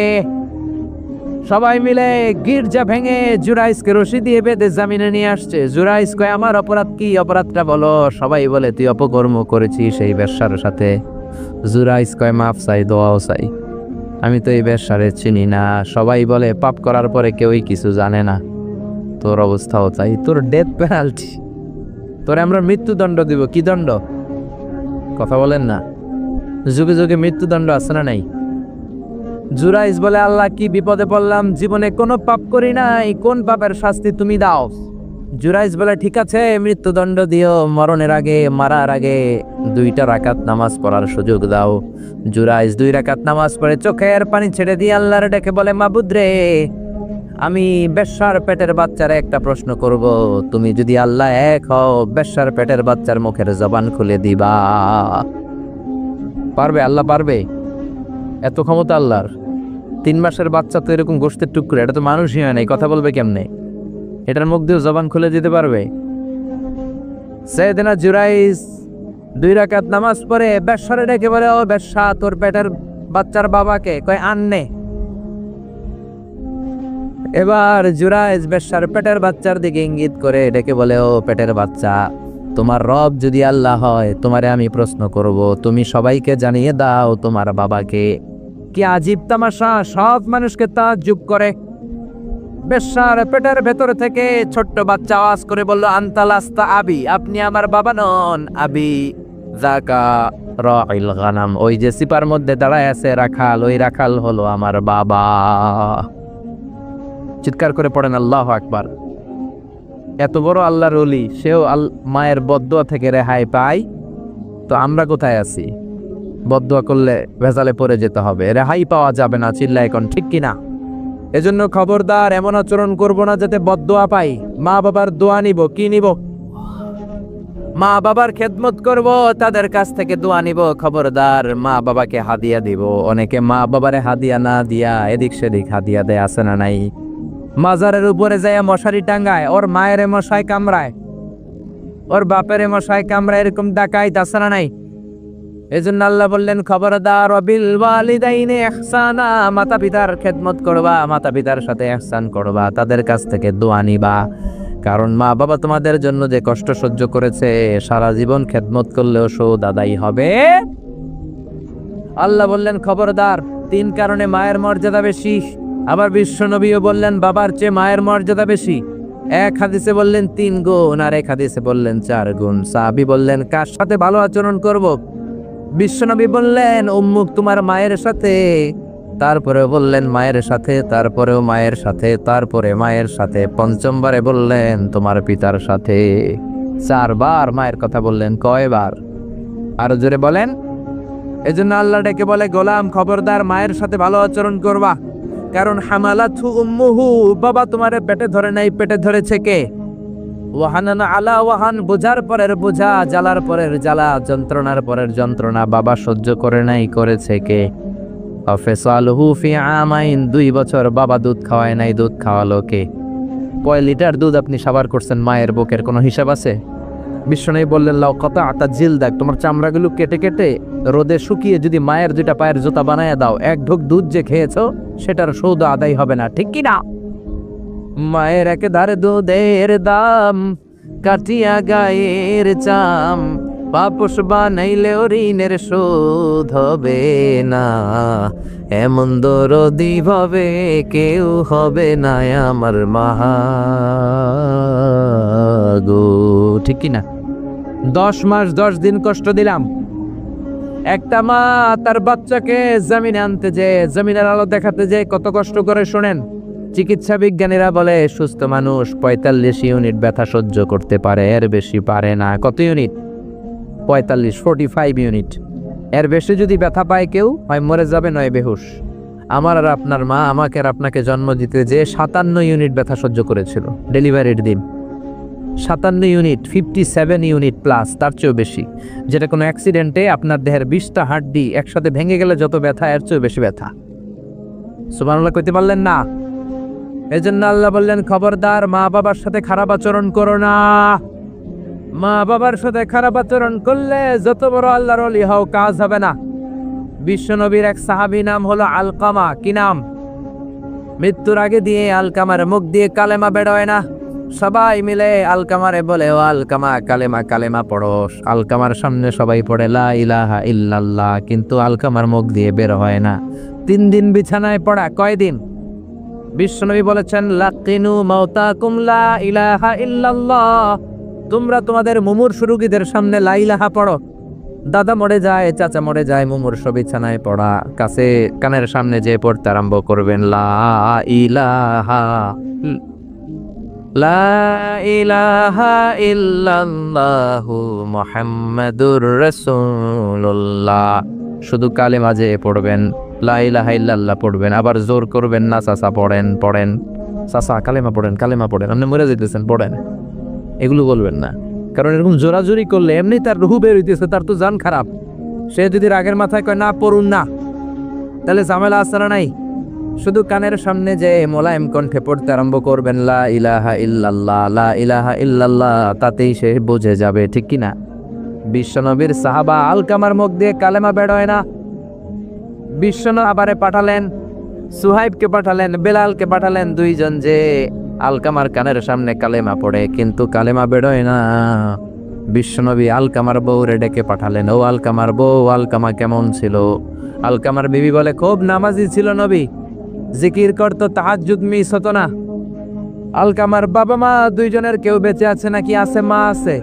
সবাই মিলে গির্জা ভেঙে জুরাইজকে রশি দিয়ে বেঁধে জামিনে নিয়ে আসছে। জুরাইজ কয়, আমার অপরাধ কি? অপরাধটা বলো। সবাই বলে, তুই অপকর্ম করেছিস এই বেশ্যার সাথে। জুরাইজ কয়, মাফ চাই, দোয়াও চাই, আমি তো এই বেশ্যারে চিনি না। সবাই বলে, পাপ করার পরে কেউই কিছু জানে না, তোর অবস্থাও চাই, তোর ডেথ পেনাল্টি, তোরে আমরা মৃত্যুদণ্ড দিব। কি দণ্ড? কথা বলেন না। যুগে যুগে মৃত্যুদণ্ড আছে না নাই? জুরাইজ বলে, আল্লাহ কি বিপদে পড়লাম, জীবনে কোনো পাপ করি নাই, কোন পাপের শাস্তি তুমি দাও? জুরাইজ বলে, ঠিক আছে, মৃত্যুদণ্ড দিও, মরণের আগে, মারার আগে 2 রাকাত নামাজ পড়ার সুযোগ দাও। জুরাইজ 2 রাকাত নামাজ পড়ে চোখের পানি ছেড়ে দিয়ে আল্লাহর ডেকে বলে, মাবুদ রে, আমি বেশ্যার পেটের বাচ্চারে একটা প্রশ্ন করব, তুমি যদি আল্লাহ এক হও, বেশ্যার পেটের বাচ্চার মুখের জবান খুলে দিবা? পারবে? আল্লাহ পারবে? এত ক্ষমতা আল্লাহর। 3 মাসের বাচ্চা তো এরকম গোশতের টুকরো, এটা তো মানুষই হয় নাই, কথা বলবে কেমনে? এটার মুখ দিয়ে জবান খুলে দিতে পারবে? সাইয়েদনা জুরাইজ 2 রাকাত নামাজ পড়ে বেশ্যারে ডেকে বলে, ও বেশ্যা, তোর পেটের বাচ্চার বাবাকে? কয়, আননে। এবার জুরাইজ বেশ্যার পেটের বাচ্চার দিকে ইঙ্গিত করে ডেকে বলে, ও পেটের বাচ্চা, তোমার রব যদি আল্লাহ হয়, তোমারে আমি প্রশ্ন করব, তুমি সবাইকে জানিয়ে দাও তোমার বাবাকে। কি আজীব তামাশা, সব মানুষকে তাজ্জুব করে। বেশ্যার পেটের ভেতর থেকে ছোট্ট বাচ্চা আওয়াজ করে বলল, আনতালাস্তা আবি, আপনি আমার বাবা নন। আবি যাকা রাইল গানাম, ওই যে সিপার মধ্যে দাঁড়ায় আছে রাখাল, ওই রাখাল হলো আমার বাবা। চিৎকার করে পড়েন আল্লাহু আকবার। এত বড় আল্লাহর ওলি, সেও মায়ের বদদুয়া থেকে রেহাই পায়, তো আমরা কোথায় আছি? বদদুয়া করলে ভেজালে পড়ে যেতে হবে, রেহাই পাওয়া যাবে না। চিল্লা এখন ঠিক কিনা? এজন্য খবরদার, এমন আচরণ করব না যাতে বদদুয়া পাই। মা বাবার দোয়া নিব। কি নিব? মা বাবার খেদমত করব, তাদের কাছ থেকে দোয়া নিব। খবরদার, মা বাবাকে হাদিয়া দিব। অনেকে মা বাবারে হাদিয়া না দিয়া এদিক সেদিক হাদিয়া দেয়, আছে না নাই? মাজারের উপরে যায় মশারি টাঙ্গায়, ওর মায়ের মশাই কামড়ায়, ওর বাপের মশাই কামড়ায়, এরকম ডাকাইত, আছে না নাই? এজন্য আল্লাহ বললেন, খবরদার, বিল ওয়ালিদাইনি ইহসানা, মাতা পিতার খেদমত করবা, মাতা পিতার সাথে ইহসান করবা, তাদের কাছ থেকে দোয়া নিবা। কারণ মা বাবা তোমাদের জন্য যে কষ্ট সহ্য করেছে, সারা জীবন খেদমত করলেও শোধ আদায় হবে। আল্লাহ বললেন, খবরদার, 3 কারণে মায়ের মর্যাদা বেশি। আবার বিশ্বনবীও বললেন, বাবার চেয়ে মায়ের মর্যাদা বেশি। এক হাদিসে বললেন 3 গুণ, আর এক হাদিসে বললেন 4 গুণ। সাহাবী বললেন, কার সাথে ভালো আচরণ করব? বিশ্বনবী বললেন, উম্মুক, তোমার মায়ের সাথে। তারপরে বললেন মায়ের সাথে, তারপরেও মায়ের সাথে, তারপরে মায়ের সাথে, 5মবারে বললেন তোমার পিতার সাথে। 4 বার মায়ের কথা বললেন। কয়বার? আরো জোরে বলেন। এজন্য আল্লাহ ডেকে বলে, গোলাম, খবরদার, মায়ের সাথে ভালো আচরণ করবা। কারণ হামালাতহু উম্মুহু, বাবা তোমারে পেটে ধরে নাই, পেটে ধরেছে কে? ওয়াহানান আলা ওয়াহান, বোঝার পরের বোঝা, জ্বালার পরের জ্বালা, যন্ত্রণার পরের যন্ত্রণা বাবা সহ্য করে নাই, করেছে কে? ফিসালহু ফি আমাইন, 2 বছর বাবা দুধ খাওয়ায় নাই, দুধ খাওয়ালো কে? কয় লিটার দুধ আপনি সাবার করছেন মায়ের বুকের, কোনো হিসাব আছে? বিশ্বনবী বললেন, লাউ কাতাআতা জিলদাক, তোমার চামড়াগুলো কেটে কেটে রোদে শুকিয়ে যদি মায়ের 2টা পায়ের জুতা বানায় দাও, 1 ঢোক দুধ যে খেয়েছো সেটার সৌদা আদায় হবে না। ঠিক কি না? মায়ের একেধারে দুধের দাম, কাটিয়া গায়ের চাম, পাপস বানাইলেও ঋণের শোধ হবে না। এমন দরদি ভাবে কেউ হবে না আমার মা গো। ঠিক কি না? 10 মাস 10 দিন কষ্ট দিলাম। একটা মা তার বাচ্চাকে জমিনে আনতে যে জমিনের আলো দেখাতে যে কত কষ্ট করে শোনেন। চিকিৎসা বিজ্ঞানীরা বলে সুস্থ মানুষ 45 ইউনিট ব্যথা সহ্য করতে পারে, এর বেশি পারে না। কত ইউনিট? 45 ইউনিট। এর বেশি যদি ব্যথা পায় কেউ হয় মরে যাবে নয় বেহুশ। আমার আর আপনার মা আমাকে আর আপনাকে জন্ম দিতে যে 57 ইউনিট ব্যথা সহ্য করেছিল ডেলিভারির দিন। 57 ইউনিট, 57 ইউনিট প্লাস, তার চেয়েও বেশি। যেটা কোনো অ্যাক্সিডেন্টে আপনার দেহের 20টা হাড্ডি একসাথে ভেঙে গেলে যত ব্যথা, এর চেয়েও বেশি ব্যথা। সুবহানাল্লাহ কইতে পারলেন না? এজন্য আল্লাহ বললেন, খবরদার মা বাবার সাথে খারাপ আচরণ করো না। মা বাবার সাথে খারাপ আচরণ করলে যত বড় আল্লাহর ওলি হও কাজ হবে না। বিশ্বনবীর এক সাহাবী নাম হলো আলকামা। কি নাম? মৃত্যুর আগে দিয়ে আলকামার মুখ দিয়ে কালেমা বেরোয় না। সবাই মিলে আলকামারে বলে, ও আলকামা কালেমা কালেমা পড়ো। আলকামার সামনে সবাই পড়ে লা ইলাহা ইল্লাল্লাহ, কিন্তু আলকামার মুখ দিয়ে বের হয় না। 3 দিন বিছানায় পড়া। কয়দিন? বিশ্বনবী বলেছেন, লাকিনু মাউতাকুম লা ইলাহা ইল্লাল্লাহ। তোমরা তোমাদের মুমূর্ষু রোগীদের সামনে লা ইলাহা পড়ো। দাদা মরে যায়, চাচা মরে যায়, মুমূর্ষু বিছানায় পড়া, কাছে কানের সামনে যে পড়তে আরম্ভ করবেন, লা ইলাহা ইল্লাল্লাহু মুহাম্মাদুর রাসূলুল্লাহ। শুধু কালেমা যে পড়বেন, লা ইলাহা ইল্লাল্লাহ পড়বেন, আবার জোর করবেন না চাচা পড়েন চাচা কালেমা পড়েন আপনি মরে যেতেছেন পড়েন, এগুলো বলবেন না। কারণ এরকম জোরাজোরি করলে এমনি তার রুহু বের হইতেছে, তার তো জান খারাপ। সে যদি রাগের মাথায় কয় না পড়ুন না, তাহলে ঝামেলা আছে না নাই? শুধু কানের সামনে যে মোলায়েম কণ্ঠে পড়তে আরম্ভ করবেন, লা ইলাহা ইল্লাল্লাহ লা ইলাহা ইল্লাল্লাহ, তাতেই সে বুঝে যাবে, ঠিক কি না? বিশ্বনবীর সাহাবা আলকামার মুখ দিয়ে কালেমা বেরোয় না। বিশ্বনবী আবারে পাঠালেন, সুহাইবকে পাঠালেন, বেলালকে পাঠালেন, দুইজন যে আলকামার কানের সামনে কালেমা পড়ে, কিন্তু কালেমা বেরোয় না। বিশ্বনবী আলকামার বউরে ডেকে পাঠালেন, ও আলকামার বউ, আলকামা কেমন ছিল? আলকামার বিবি বলে, খুব নামাজি ছিল নবী, জিকির করতো, তাহাজ্জুদ মিস হতো না। আলকামার বাবা মা দুইজনের কেউ বেঁচে আছে নাকি? আছে, মা আছে।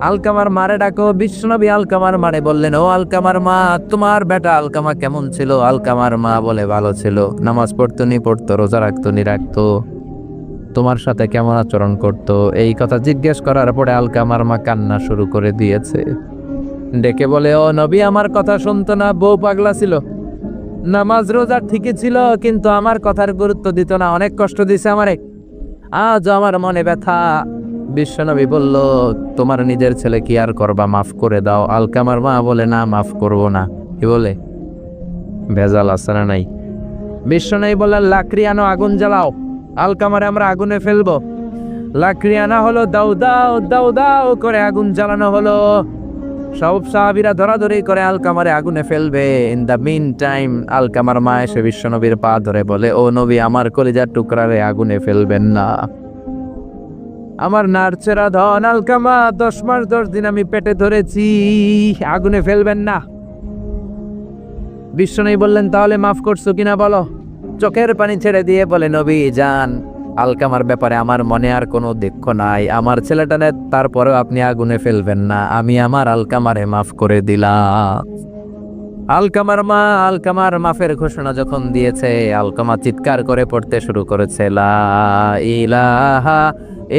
আলকামার মারে ডাকো। বিশ্বনবী আলকামার মারে বললেন, ও আলকামার মা, তোমার বেটা আলকামা কেমন ছিল? আলকামার মা বলে, ভালো ছিল, নামাজ পড়তো নি পড়তো, রোজা রাখতো নি রাখতো, তোমার সাথে কেমন আচরণ করতো? এই কথা জিজ্ঞেস করার পরে আলকামার মা কান্না শুরু করে দিয়েছে। ডেকে বলে, ও নবী, আমার কথা শুনতো না, বউ পাগলা ছিল, নামাজ রোজা ঠিকই ছিল, কিন্তু আমার কথার গুরুত্ব দিত না, অনেক কষ্ট দিছে আমারে, আজ আমার মনে ব্যথা। বিশ্বনবী বলল, তোমার নিজের ছেলে কি আর করবা, মাফ করে দাও। আলকামার মা বলে, না মাফ করব না। কি বলে? ভেজাল আছে না নাই? বিশ্বনবী বললেন, লাকড়ি আনো, আগুন জ্বালাও, আলকামারে আমরা আগুনে ফেলবো। লাকড়ি আনা হলো, দাও দাও দাও দাও করে আগুন জ্বালানো হলো। সব সাহাবীরা ধরাধরি করে আলকামারে আগুনে ফেলবে। ইন দ্য মিন টাইম আলকামার মা এসে বিশ্বনবীর পা ধরে বলে, ও নবী, আমার কলিজার টুকরারে আগুনে ফেলবেন না, আমার নারচেরা ধন আলকামা, 10 মাস 10 দিন আমি পেটে ধরেছি, আগুনে ফেলবেন না। বিশ্বনবী বললেন, তাহলে মাফ করছো কিনা বলো। চোখের পানি ছেড়ে দিয়ে বলে, নবী যান, আলকামার ব্যাপারে আমার মনে আর কোনো দুঃখ নাই, আমার ছেলেটা নেই, তারপরেও আপনি আগুনে ফেলবেন না, আমি আমার আলকামারে মাফ করে দিলাম। আলকামার মা আলকামার মাফের ঘোষণা যখন দিয়েছে, আলকামা চিৎকার করে পড়তে শুরু করেছে, লা ইলাহা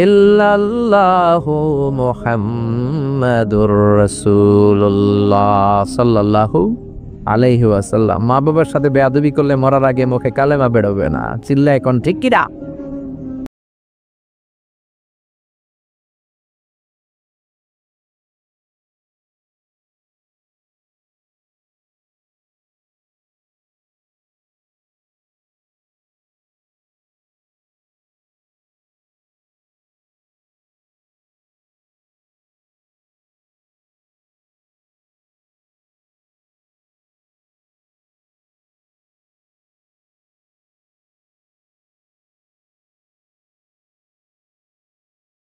ইল্লাল্লাহু মুহাম্মাদুর রাসূলুল্লাহ সাল্লাল্লাহু আলাইহি ওয়াসাল্লাম। মা বাবার সাথে বেয়াদবি করলে মরার আগে মুখে কালেমা বেরোবে না। চিল্লা এখন ঠিক কিনা?